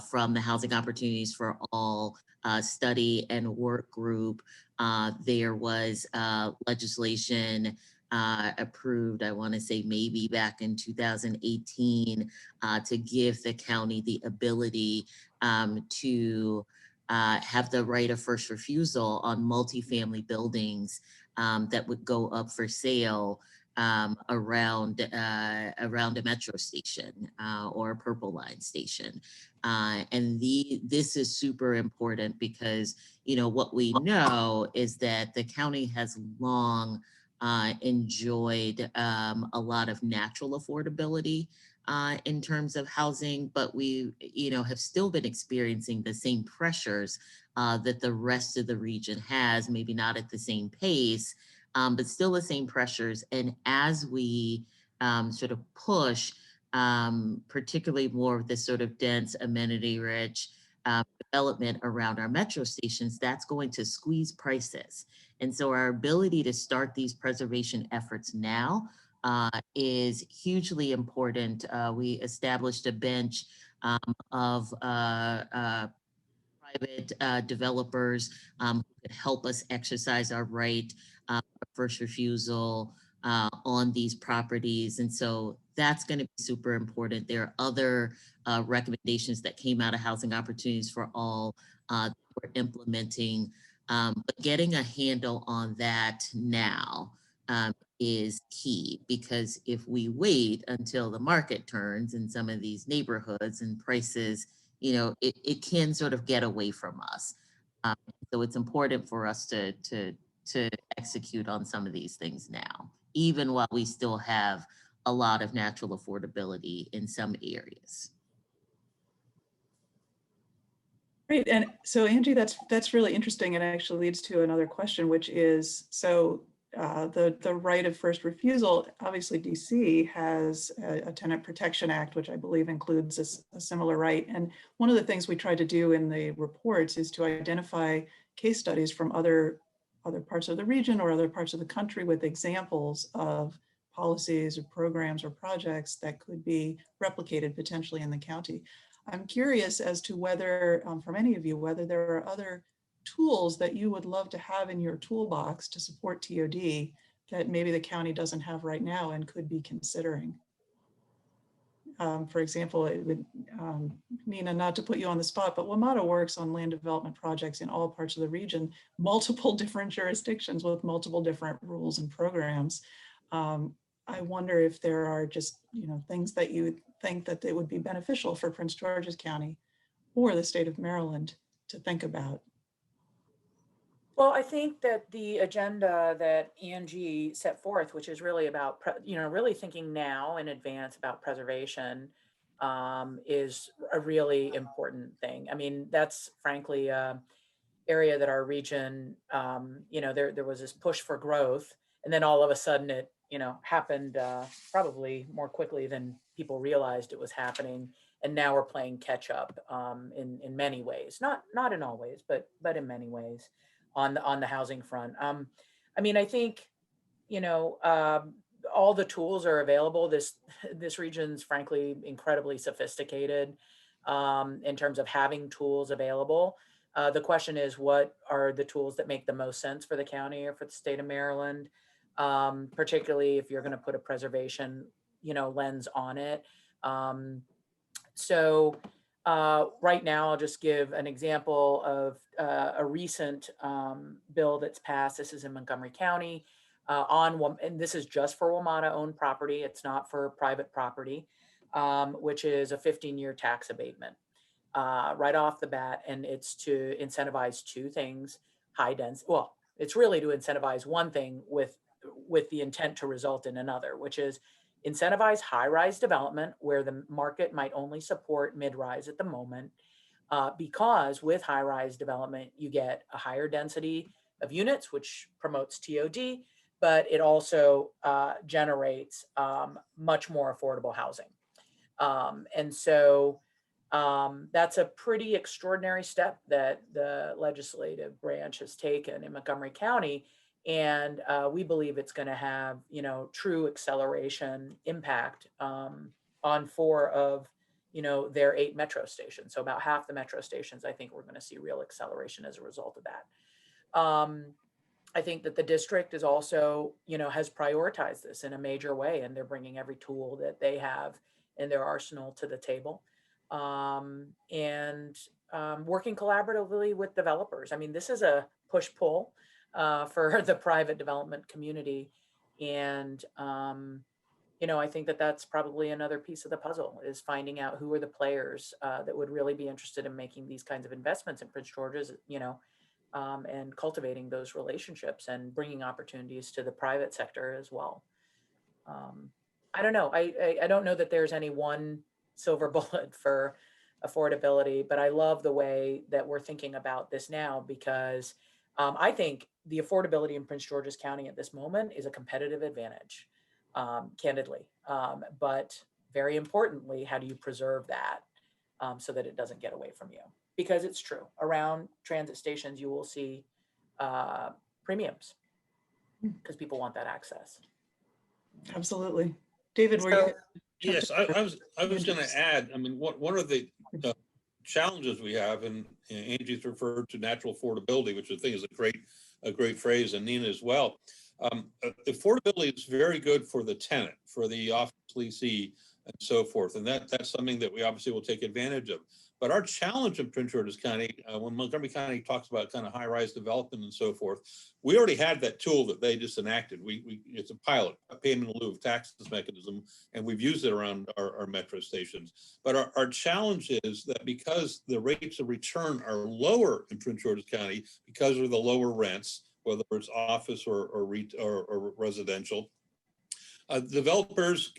from the Housing Opportunities for All study and work group. There was legislation approved, I want to say maybe back in 2018, to give the county the ability to have the right of first refusal on multifamily buildings that would go up for sale around a metro station or a Purple Line station. And this is super important because, what we know is that the county has long enjoyed a lot of natural affordability in terms of housing, but we, have still been experiencing the same pressures that the rest of the region has, maybe not at the same pace, but still the same pressures. And as we sort of push, particularly more of this sort of dense, amenity-rich development around our metro stations, that's going to squeeze prices. And so our ability to start these preservation efforts now is hugely important. We established a bench of private developers who could help us exercise our right of first refusal on these properties. And so that's going to be super important. There are other recommendations that came out of Housing Opportunities for All that we're implementing, but getting a handle on that now is key, because if we wait until the market turns in some of these neighborhoods and prices, it can sort of get away from us. So it's important for us to execute on some of these things now, even while we still have a lot of natural affordability in some areas. Great. And so Angie, that's really interesting. It actually leads to another question, which is, so the right of first refusal, obviously DC has a Tenant Protection Act, which I believe includes a similar right. And one of the things we tried to do in the reports is to identify case studies from other parts of the region or other parts of the country with examples of policies or programs or projects that could be replicated potentially in the county. I'm curious as to whether, from any of you, whether there are other tools that you would love to have in your toolbox to support TOD that maybe the county doesn't have right now and could be considering. For example, it would, Nina, not to put you on the spot, but WMATA works on land development projects in all parts of the region, multiple different jurisdictions with multiple different rules and programs. I wonder if there are just, things that you would think that they would be beneficial for Prince George's County or the state of Maryland to think about. Well, I think that the agenda that Angie set forth, which is really about, really thinking now in advance about preservation, is a really important thing. I mean, that's frankly an area that our region, there was this push for growth, and then all of a sudden it, happened probably more quickly than people realized it was happening. And now we're playing catch up in many ways, not in all ways, but in many ways on the housing front. I mean, I think, all the tools are available. This region's frankly incredibly sophisticated in terms of having tools available. The question is, what are the tools that make the most sense for the county or for the state of Maryland, particularly if you're going to put a preservation, lens on it. So right now, I'll just give an example of a recent bill that's passed. This is in Montgomery County. and this is just for WMATA owned property. It's not for private property, which is a 15-year tax abatement right off the bat. And it's to incentivize two things: high density. Well, it's really to incentivize one thing with the intent to result in another, which is incentivize high-rise development where the market might only support mid-rise at the moment. Because with high-rise development, you get a higher density of units, which promotes TOD, but it also generates much more affordable housing. And so that's a pretty extraordinary step that the legislative branch has taken in Montgomery County. And we believe it's going to have, true acceleration impact on 4 of, their 8 metro stations. So about half the metro stations, I think we're going to see real acceleration as a result of that. I think that the district is also, has prioritized this in a major way, and they're bringing every tool that they have in their arsenal to the table, and working collaboratively with developers. I mean, this is a push-pull for the private development community. And, I think that that's probably another piece of the puzzle, is finding out who are the players that would really be interested in making these kinds of investments in Prince George's, and cultivating those relationships and bringing opportunities to the private sector as well. I don't know. I don't know that there's any one silver bullet for affordability, but I love the way that we're thinking about this now, because I think the affordability in Prince George's County at this moment is a competitive advantage, candidly. But very importantly, how do you preserve that so that it doesn't get away from you? Because it's true, around transit stations, you will see premiums because people want that access. Absolutely. David, were you? Yes, I was going to add, I mean, one of the challenges we have, and Angie's referred to natural affordability, which I think is a great phrase, and Nina as well. Affordability is very good for the tenant, for the office leasee, and so forth. And that's something that we obviously will take advantage of. But our challenge in Prince George's County, when Montgomery County talks about kind of high-rise development and so forth, we already had that tool that they just enacted. It's a pilot, a payment in lieu of taxes mechanism, and we've used it around our metro stations. But our challenge is that because the rates of return are lower in Prince George's County because of the lower rents, whether it's office or residential, developers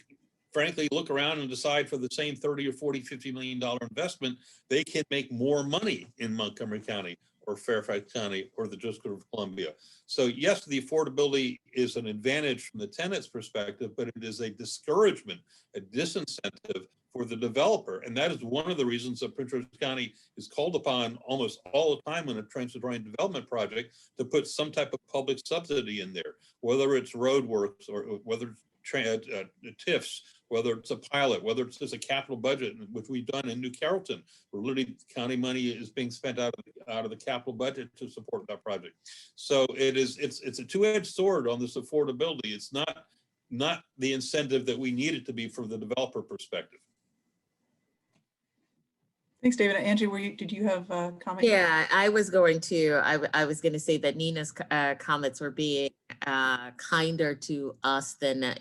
frankly look around and decide for the same 30 or 40, $50 million investment, they can make more money in Montgomery County or Fairfax County or the District of Columbia. So yes, the affordability is an advantage from the tenant's perspective, but it is a discouragement, a disincentive for the developer. And that is one of the reasons that Prince George's County is called upon almost all the time in a transit-oriented development project to put some type of public subsidy in there, whether it's roadworks or whether it's TIFs, whether it's a pilot, whether it's just a capital budget, which we've done in New Carrollton, where literally county money is being spent out of the capital budget to support that project. So it's a two-edged sword on this affordability. It's not the incentive that we need it to be from the developer perspective. Thanks, David. Angie, did you have a comment? Yeah, I was going to say that Nina's comments were being kinder to us than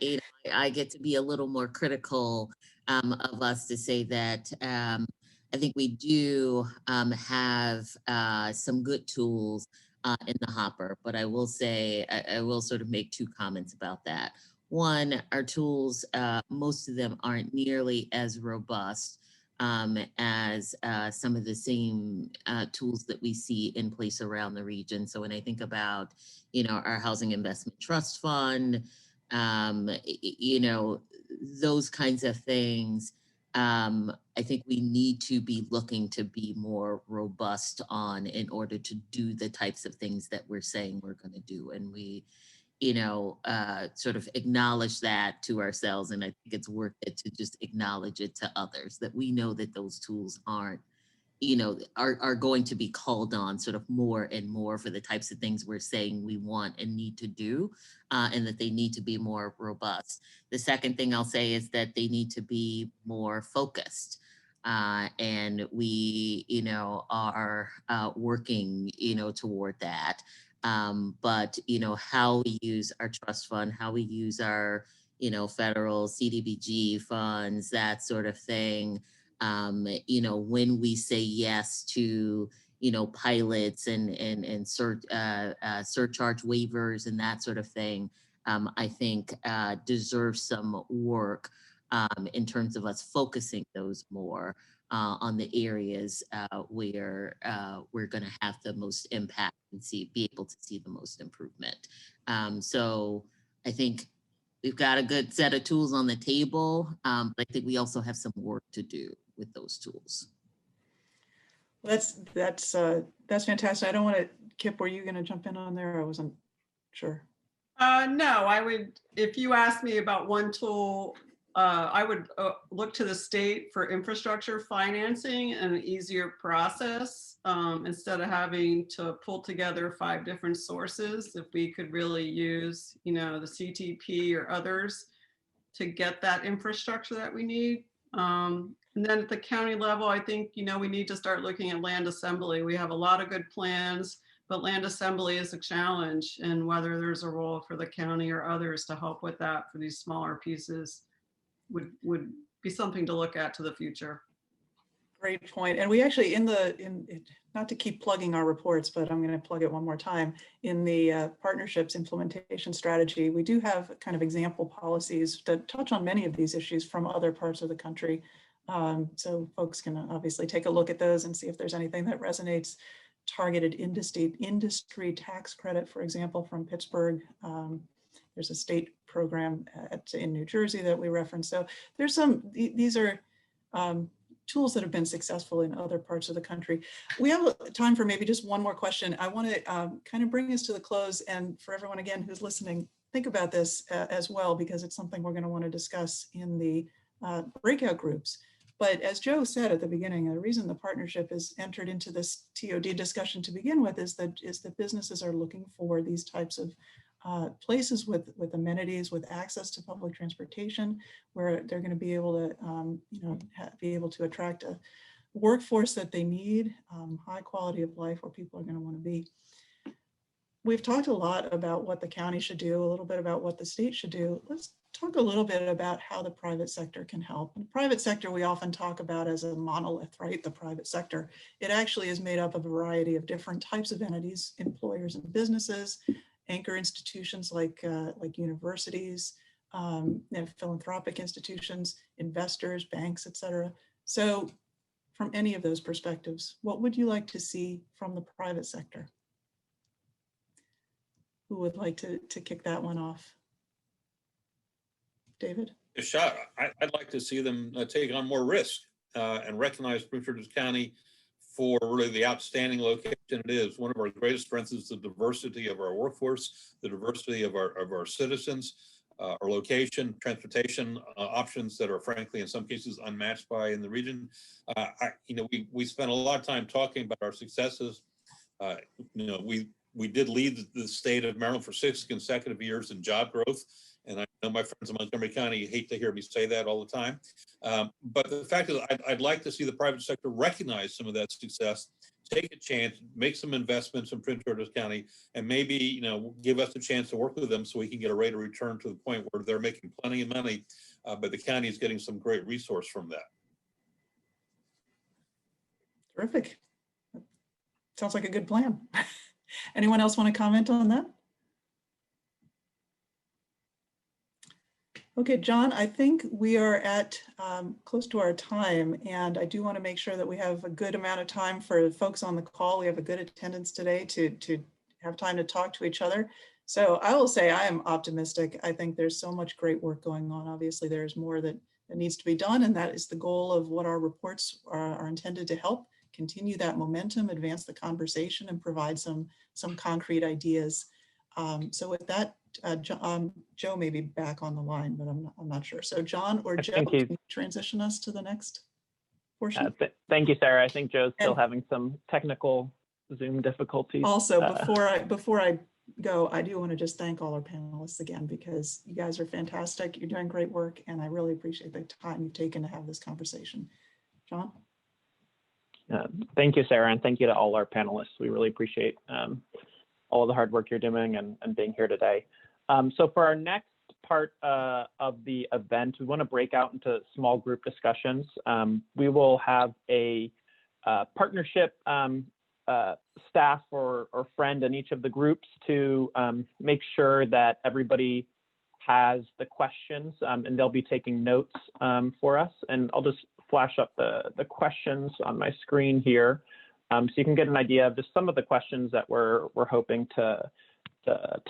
I get to be a little more critical of us, to say that I think we do have some good tools in the hopper, but I will say, I will sort of make 2 comments about that. One, our tools, most of them aren't nearly as robust as some of the same tools that we see in place around the region. So when I think about, our Housing Investment Trust Fund, those kinds of things, I think we need to be looking to be more robust on in order to do the types of things that we're saying we're going to do. And we, sort of acknowledge that to ourselves. And I think it's worth it to just acknowledge it to others, that we know that those tools aren't, are going to be called on sort of more and more for the types of things we're saying we want and need to do, and that they need to be more robust. The second thing I'll say is that they need to be more focused. And we, are working, toward that. But, how we use our trust fund, how we use our, federal CDBG funds, that sort of thing. When we say yes to, pilots and surcharge waivers and that sort of thing, I think deserves some work in terms of us focusing those more on the areas where we're going to have the most impact and be able to see the most improvement. So I think we've got a good set of tools on the table, but I think we also have some work to do with those tools. That's fantastic. I don't want to, Kip, were you going to jump in on there? I wasn't sure. No, I would, if you asked me about one tool, I would look to the state for infrastructure financing and an easier process instead of having to pull together 5 different sources. If we could really use, the CTP or others to get that infrastructure that we need. And then at the county level, I think, we need to start looking at land assembly. We have a lot of good plans, but land assembly is a challenge, and whether there's a role for the county or others to help with that for these smaller pieces would be something to look at to the future. Great point. And we actually, not to keep plugging our reports, but I'm going to plug it one more time. In the partnerships implementation strategy, we do have kind of example policies that touch on many of these issues from other parts of the country. So folks can obviously take a look at those and see if there's anything that resonates. Targeted industry tax credit, for example, from Pittsburgh. There's a state program in New Jersey that we reference. So there's these are tools that have been successful in other parts of the country. We have time for maybe just one more question. I want to kind of bring us to the close, and for everyone again who's listening, think about this as well, because it's something we're going to want to discuss in the breakout groups. But as Joe said at the beginning, the reason the partnership is entered into this TOD discussion to begin with is that businesses are looking for these types of places with amenities, with access to public transportation, where they're going to be able to attract a workforce that they need, high quality of life where people are going to want to be. We've talked a lot about what the county should do, a little bit about what the state should do. Let's talk a little bit about how the private sector can help. And the private sector we often talk about as a monolith, right? The private sector. It actually is made up of a variety of different types of entities, employers and businesses, anchor institutions like universities, philanthropic institutions, investors, banks, et cetera. So from any of those perspectives, what would you like to see from the private sector? Who would like to kick that one off? David? A shot. I'd like to see them take on more risk and recognize Prince George's County for really the outstanding location it is. One of our greatest strengths is the diversity of our workforce, the diversity of our citizens, our location, transportation options that are frankly in some cases unmatched by in the region. We spent a lot of time talking about our successes. We did lead the state of Maryland for 6 consecutive years in job growth. And I know my friends in Montgomery County hate to hear me say that all the time. But the fact is, I'd like to see the private sector recognize some of that success, take a chance, make some investments in Prince George's County, and maybe, give us a chance to work with them so we can get a rate of return to the point where they're making plenty of money, but the county is getting some great resource from that. Terrific. Sounds like a good plan. Anyone else want to comment on that? Okay, John, I think we are at close to our time, and I do want to make sure that we have a good amount of time for folks on the call. We have a good attendance today to have time to talk to each other. So I will say I am optimistic. I think there's so much great work going on. Obviously, there's more that needs to be done, and that is the goal of what our reports are intended to help continue that momentum, advance the conversation, and provide some concrete ideas. So with that, Joe may be back on the line, but I'm not sure. So John or Joe, can you transition us to the next portion? Thank you, Sarah. I think Joe's still having some technical Zoom difficulties. Also, before I go, I do want to just thank all our panelists again, because you guys are fantastic. You're doing great work, and I really appreciate the time you've taken to have this conversation. John? Thank you, Sarah, and thank you to all our panelists. We really appreciate all of the hard work you're doing and being here today. So for our next part of the event, we want to break out into small group discussions. We will have a partnership staff or friend in each of the groups to make sure that everybody has the questions, and they'll be taking notes for us. And I'll just flash up the questions on my screen here, so you can get an idea of just some of the questions that we're hoping to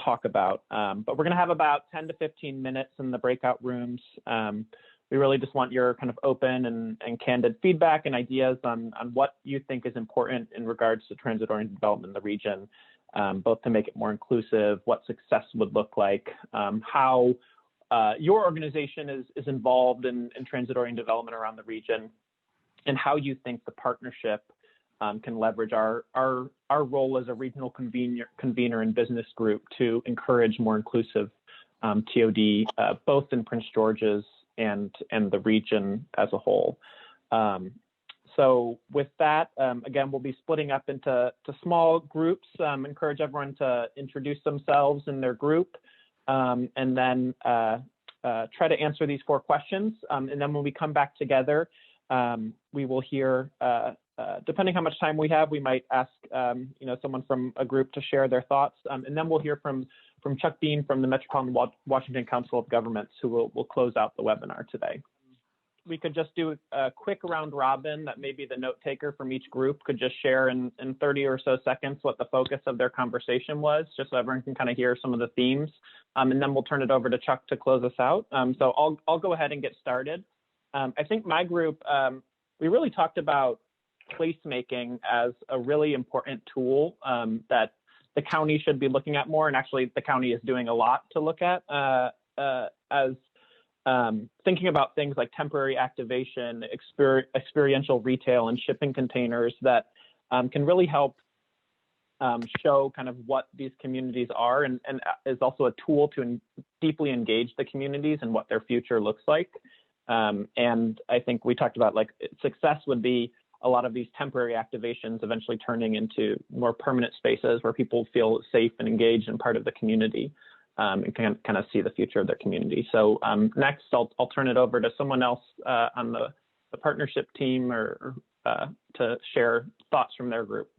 talk about. But we're going to have about 10 to 15 minutes in the breakout rooms. We really just want your kind of open and candid feedback and ideas on what you think is important in regards to transit-oriented development in the region, both to make it more inclusive, what success would look like, how your organization is involved in transit-oriented development around the region, and how you think the partnership can leverage our role as a regional convener and business group to encourage more inclusive TOD, both in Prince George's and the region as a whole. So with that, again, we'll be splitting up into small groups. Encourage everyone to introduce themselves in their group, and then try to answer these 4 questions. And then when we come back together, we will hear, depending how much time we have, we might ask someone from a group to share their thoughts. And then we'll hear from Chuck Bean from the Metropolitan Washington Council of Governments, who will close out the webinar today. We could just do a quick round robin that maybe the note taker from each group could just share in 30 or so seconds what the focus of their conversation was, just so everyone can kind of hear some of the themes. And then we'll turn it over to Chuck to close us out. So I'll go ahead and get started. I think my group, we really talked about placemaking as a really important tool that the county should be looking at more, and actually the county is doing a lot to look at as thinking about things like temporary activation, experiential retail, and shipping containers that can really help show kind of what these communities are, and is also a tool to deeply engage the communities and what their future looks like. And I think we talked about, like, success would be a lot of these temporary activations eventually turning into more permanent spaces where people feel safe and engaged and part of the community, and can kind of see the future of their community. So next, I'll turn it over to someone else on the partnership team or to share thoughts from their group.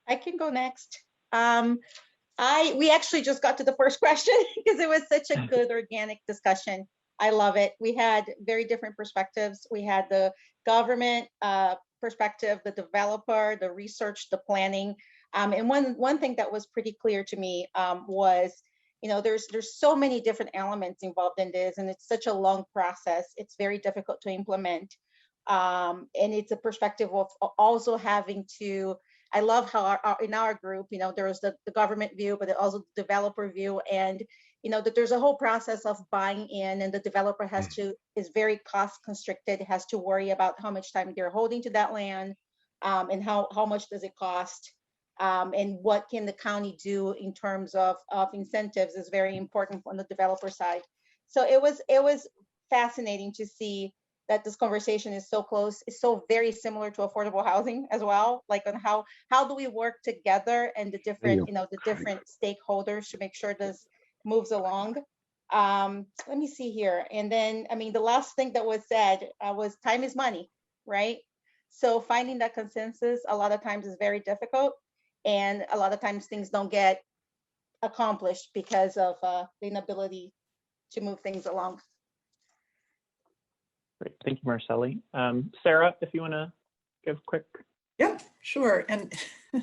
I can go next. We actually just got to the first question because it was such a good organic discussion. I love it. We had very different perspectives. We had the government perspective, the developer, the research, the planning. And one thing that was pretty clear to me was, there's so many different elements involved in this, and it's such a long process. It's very difficult to implement. And it's a perspective of also having to, I love how in our group, there's the government view, but also the developer view, and that there's a whole process of buying in, and the developer is very cost constricted, has to worry about how much time they're holding to that land, and how much does it cost, and what can the county do in terms of incentives is very important on the developer side. So it was fascinating to see that this conversation is so close. It's so very similar to affordable housing as well, like on how do we work together and the different, the different stakeholders to make sure this moves along. Let me see here. And then, the last thing that was said was time is money, right? So finding that consensus a lot of times is very difficult. And a lot of times things don't get accomplished because of the inability to move things along. Great, thank you, Marcelli. Sarah, if you want to give quick. Yeah, sure. And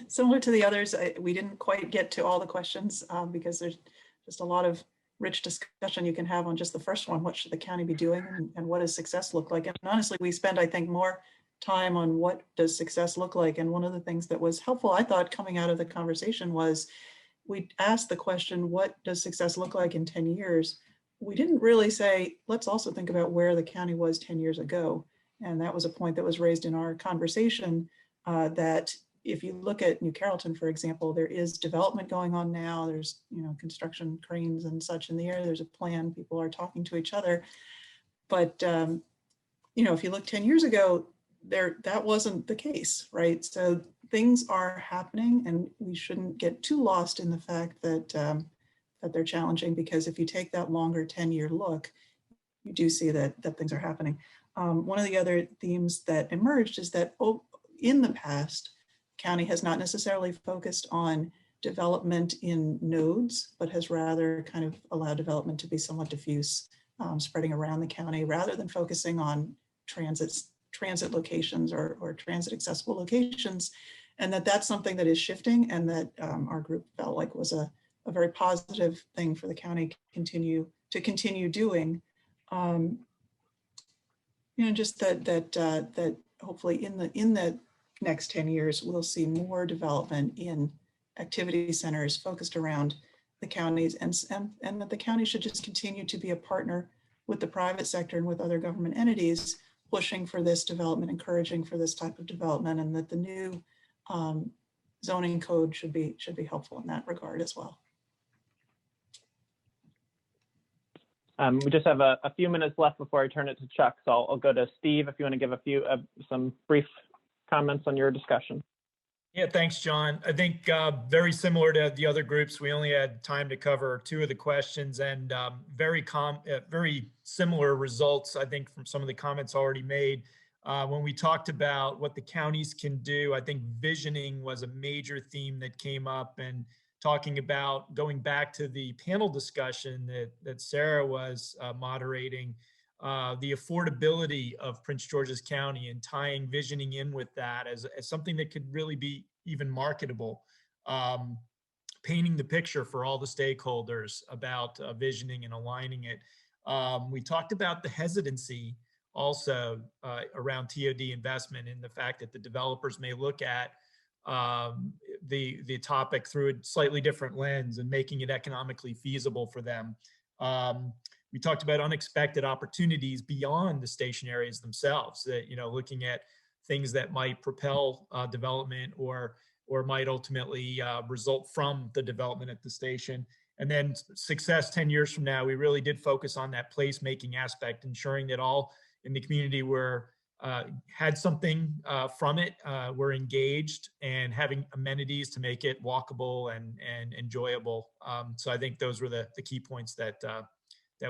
similar to the others, we didn't quite get to all the questions because there's just a lot of rich discussion you can have on just the first one. What should the county be doing, and what does success look like? And honestly, we spend, I think, more time on what does success look like. And one of the things that was helpful, I thought, coming out of the conversation was we asked the question, what does success look like in 10 years? We didn't really say, let's also think about where the county was 10 years ago. And that was a point that was raised in our conversation, that if you look at New Carrollton, for example, there is development going on now. There's, construction cranes and such in the air. There's a plan. People are talking to each other. But, if you look 10 years ago, that wasn't the case, right? So things are happening, and we shouldn't get too lost in the fact that that they're challenging, because if you take that longer 10-year look, you do see that things are happening. One of the other themes that emerged is that in the past, county has not necessarily focused on development in nodes, but has rather kind of allowed development to be somewhat diffuse, spreading around the county rather than focusing on transit locations or transit accessible locations. And that's something that is shifting, and that our group felt like was a very positive thing for the county to continue doing. Just that hopefully in the next 10 years, we'll see more development in activity centers focused around the counties, and that the county should just continue to be a partner with the private sector and with other government entities, pushing for this development, encouraging for this type of development, and that the new zoning code should be helpful in that regard as well. We just have a few minutes left before I turn it to Chuck, so I'll go to Steve if you want to give some brief comments on your discussion. Yeah, thanks, John. I think very similar to the other groups, we only had time to cover 2 of the questions, and very similar results, I think, from some of the comments already made. When we talked about what the counties can do, I think visioning was a major theme that came up, and talking about going back to the panel discussion that Sarah was moderating, the affordability of Prince George's County, and tying visioning in with that as something that could really be even marketable, painting the picture for all the stakeholders about visioning and aligning it. We talked about the hesitancy also around TOD investment, and the fact that the developers may look at the topic through a slightly different lens and making it economically feasible for them. We talked about unexpected opportunities beyond the station areas themselves, that, looking at things that might propel development or might ultimately result from the development at the station. And then success 10 years from now, we really did focus on that placemaking aspect, ensuring that all in the community had something from it, were engaged, and having amenities to make it walkable and enjoyable. So I think those were the key points that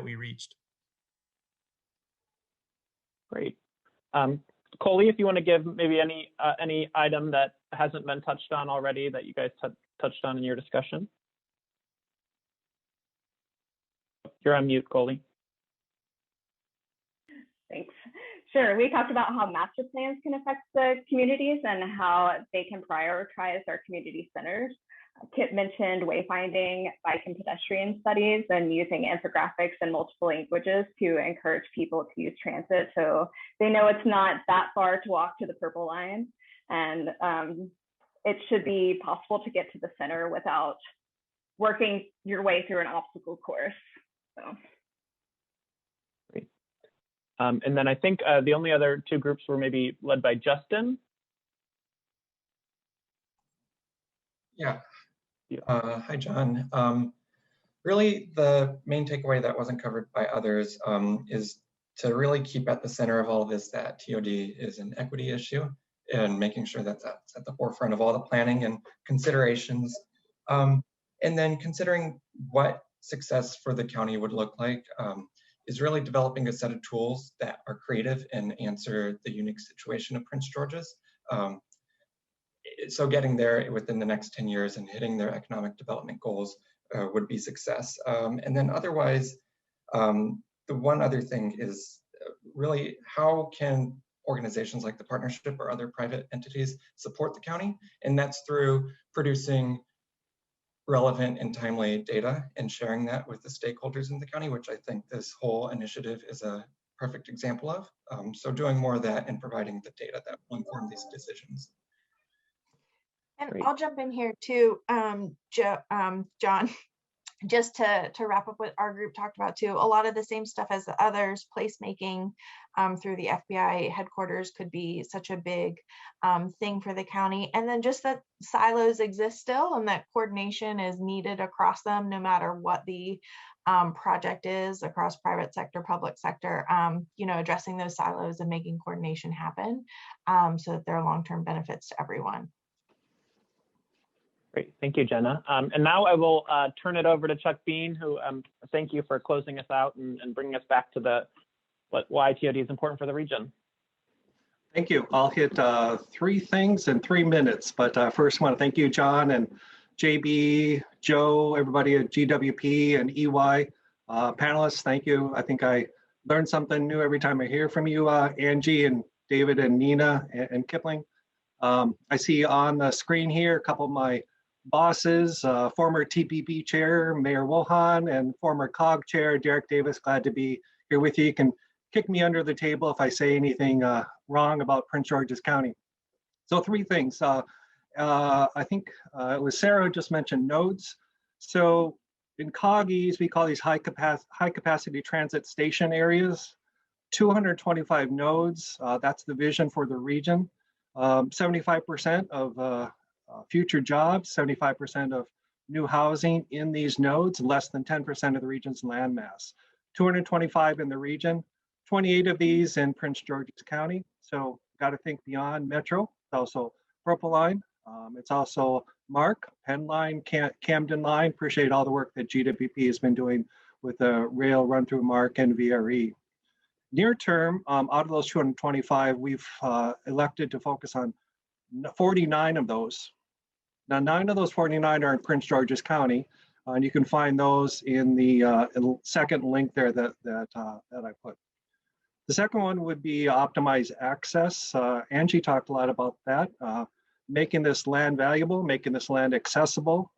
we reached. Great. Coley, if you want to give maybe any item that hasn't been touched on already that you guys touched on in your discussion. You're on mute, Coley. Thanks. Sure. We talked about how master plans can affect the communities and how they can prioritize our community centers. Kit mentioned wayfinding, bike and pedestrian studies, and using infographics in multiple languages to encourage people to use transit, so they know it's not that far to walk to the Purple Line, and it should be possible to get to the center without working your way through an obstacle course. So. Great. And then I think the only other 2 groups were maybe led by Justin. Yeah. Hi, John. Really, the main takeaway that wasn't covered by others is to really keep at the center of all of this that TOD is an equity issue, and making sure that that's at the forefront of all the planning and considerations. And then considering what success for the county would look like is really developing a set of tools that are creative and answer the unique situation of Prince George's. So getting there within the next 10 years and hitting their economic development goals would be success. And then otherwise, the one other thing is really how can organizations like the partnership or other private entities support the county? And that's through producing relevant and timely data and sharing that with the stakeholders in the county, which I think this whole initiative is a perfect example of. So doing more of that and providing the data that will inform these decisions. And Great. I'll jump in here too, John, just to wrap up what our group talked about too. A lot of the same stuff as the others, placemaking through the FBI headquarters could be such a big thing for the county. And then just that silos exist still, and that coordination is needed across them, no matter what the project is across private sector, public sector, addressing those silos and making coordination happen so that there are long-term benefits to everyone. Great, thank you, Jenna. And now I will turn it over to Chuck Bean, who thank you for closing us out and bringing us back to why TOD is important for the region. Thank you. I'll hit 3 things in 3 minutes, but first I want to thank you, John and JB, Joe, everybody at GWP and EY, panelists, thank you. I think I learned something new every time I hear from you, Angie and David and Nina and Kipling. I see on the screen here a couple of my bosses, former TPP chair, Mayor Wohan, and former COG chair, Derek Davis. Glad to be here with you. You can kick me under the table if I say anything wrong about Prince George's County. So 3 things. I think it was Sarah who just mentioned nodes. So in COGs, we call these high capacity transit station areas. 225 nodes, that's the vision for the region. 75% of future jobs, 75% of new housing in these nodes, less than 10% of the region's landmass. 225 in the region, 28 of these in Prince George's County. So got to think beyond Metro. It's also Purple Line. It's also MARC, Penn Line, Camden Line. Appreciate all the work that GWP has been doing with the rail run through MARC and VRE. Near term, out of those 225, we've elected to focus on 49 of those. Now, 9 of those 49 are in Prince George's County, and you can find those in the second link there that I put. The second one would be optimize access. Angie talked a lot about that, making this land valuable, making this land accessible,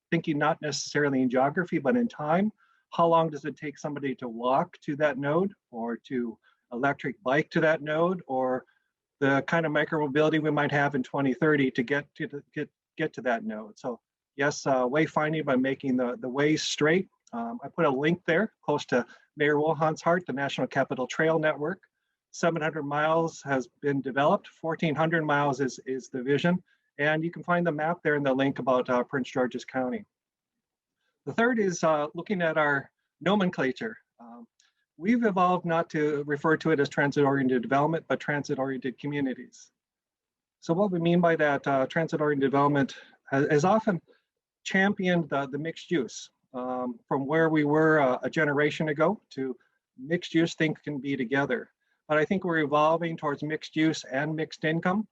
thinking not necessarily in geography, but in time. How long does it take somebody to walk to that node or to electric bike to that node, or the kind of micromobility we might have in 2030 to get to that node? So yes, wayfinding by making the ways straight. I put a link there close to Mayor Wohan's heart, the National Capital Trail Network. 700 miles has been developed, 1,400 miles is the vision. And you can find the map there in the link about Prince George's County. The third is looking at our nomenclature. We've evolved not to refer to it as transit-oriented development, but transit-oriented communities. So what we mean by that, transit-oriented development has often championed the mixed use. From where we were a generation ago to mixed use, things can be together. But I think we're evolving towards mixed use and mixed income.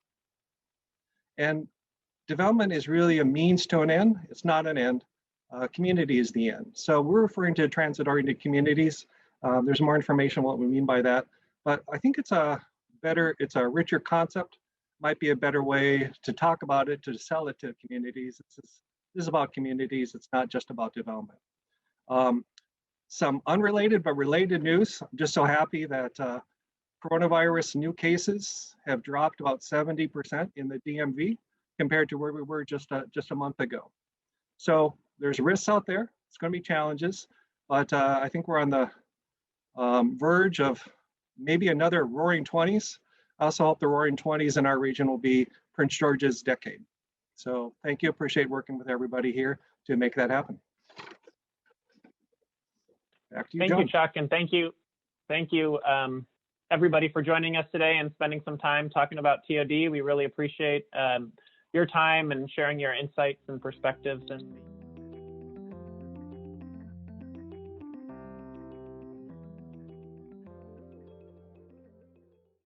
And development is really a means to an end. It's not an end. Community is the end. So we're referring to transit-oriented communities. There's more information on what we mean by that. But I think it's a richer concept. Might be a better way to talk about it, to sell it to communities. This is about communities. It's not just about development. Some unrelated but related news. I'm just so happy that coronavirus new cases have dropped about 70% in the DMV compared to where we were just a month ago. So there's risks out there. It's going to be challenges, but I think we're on the verge of maybe another roaring 20s. I also hope the roaring 20s in our region will be Prince George's decade. So thank you. Appreciate working with everybody here to make that happen. Back to you, John. Thank you, Chuck, and thank you, everybody for joining us today and spending some time talking about TOD. We really appreciate your time and sharing your insights and perspectives. And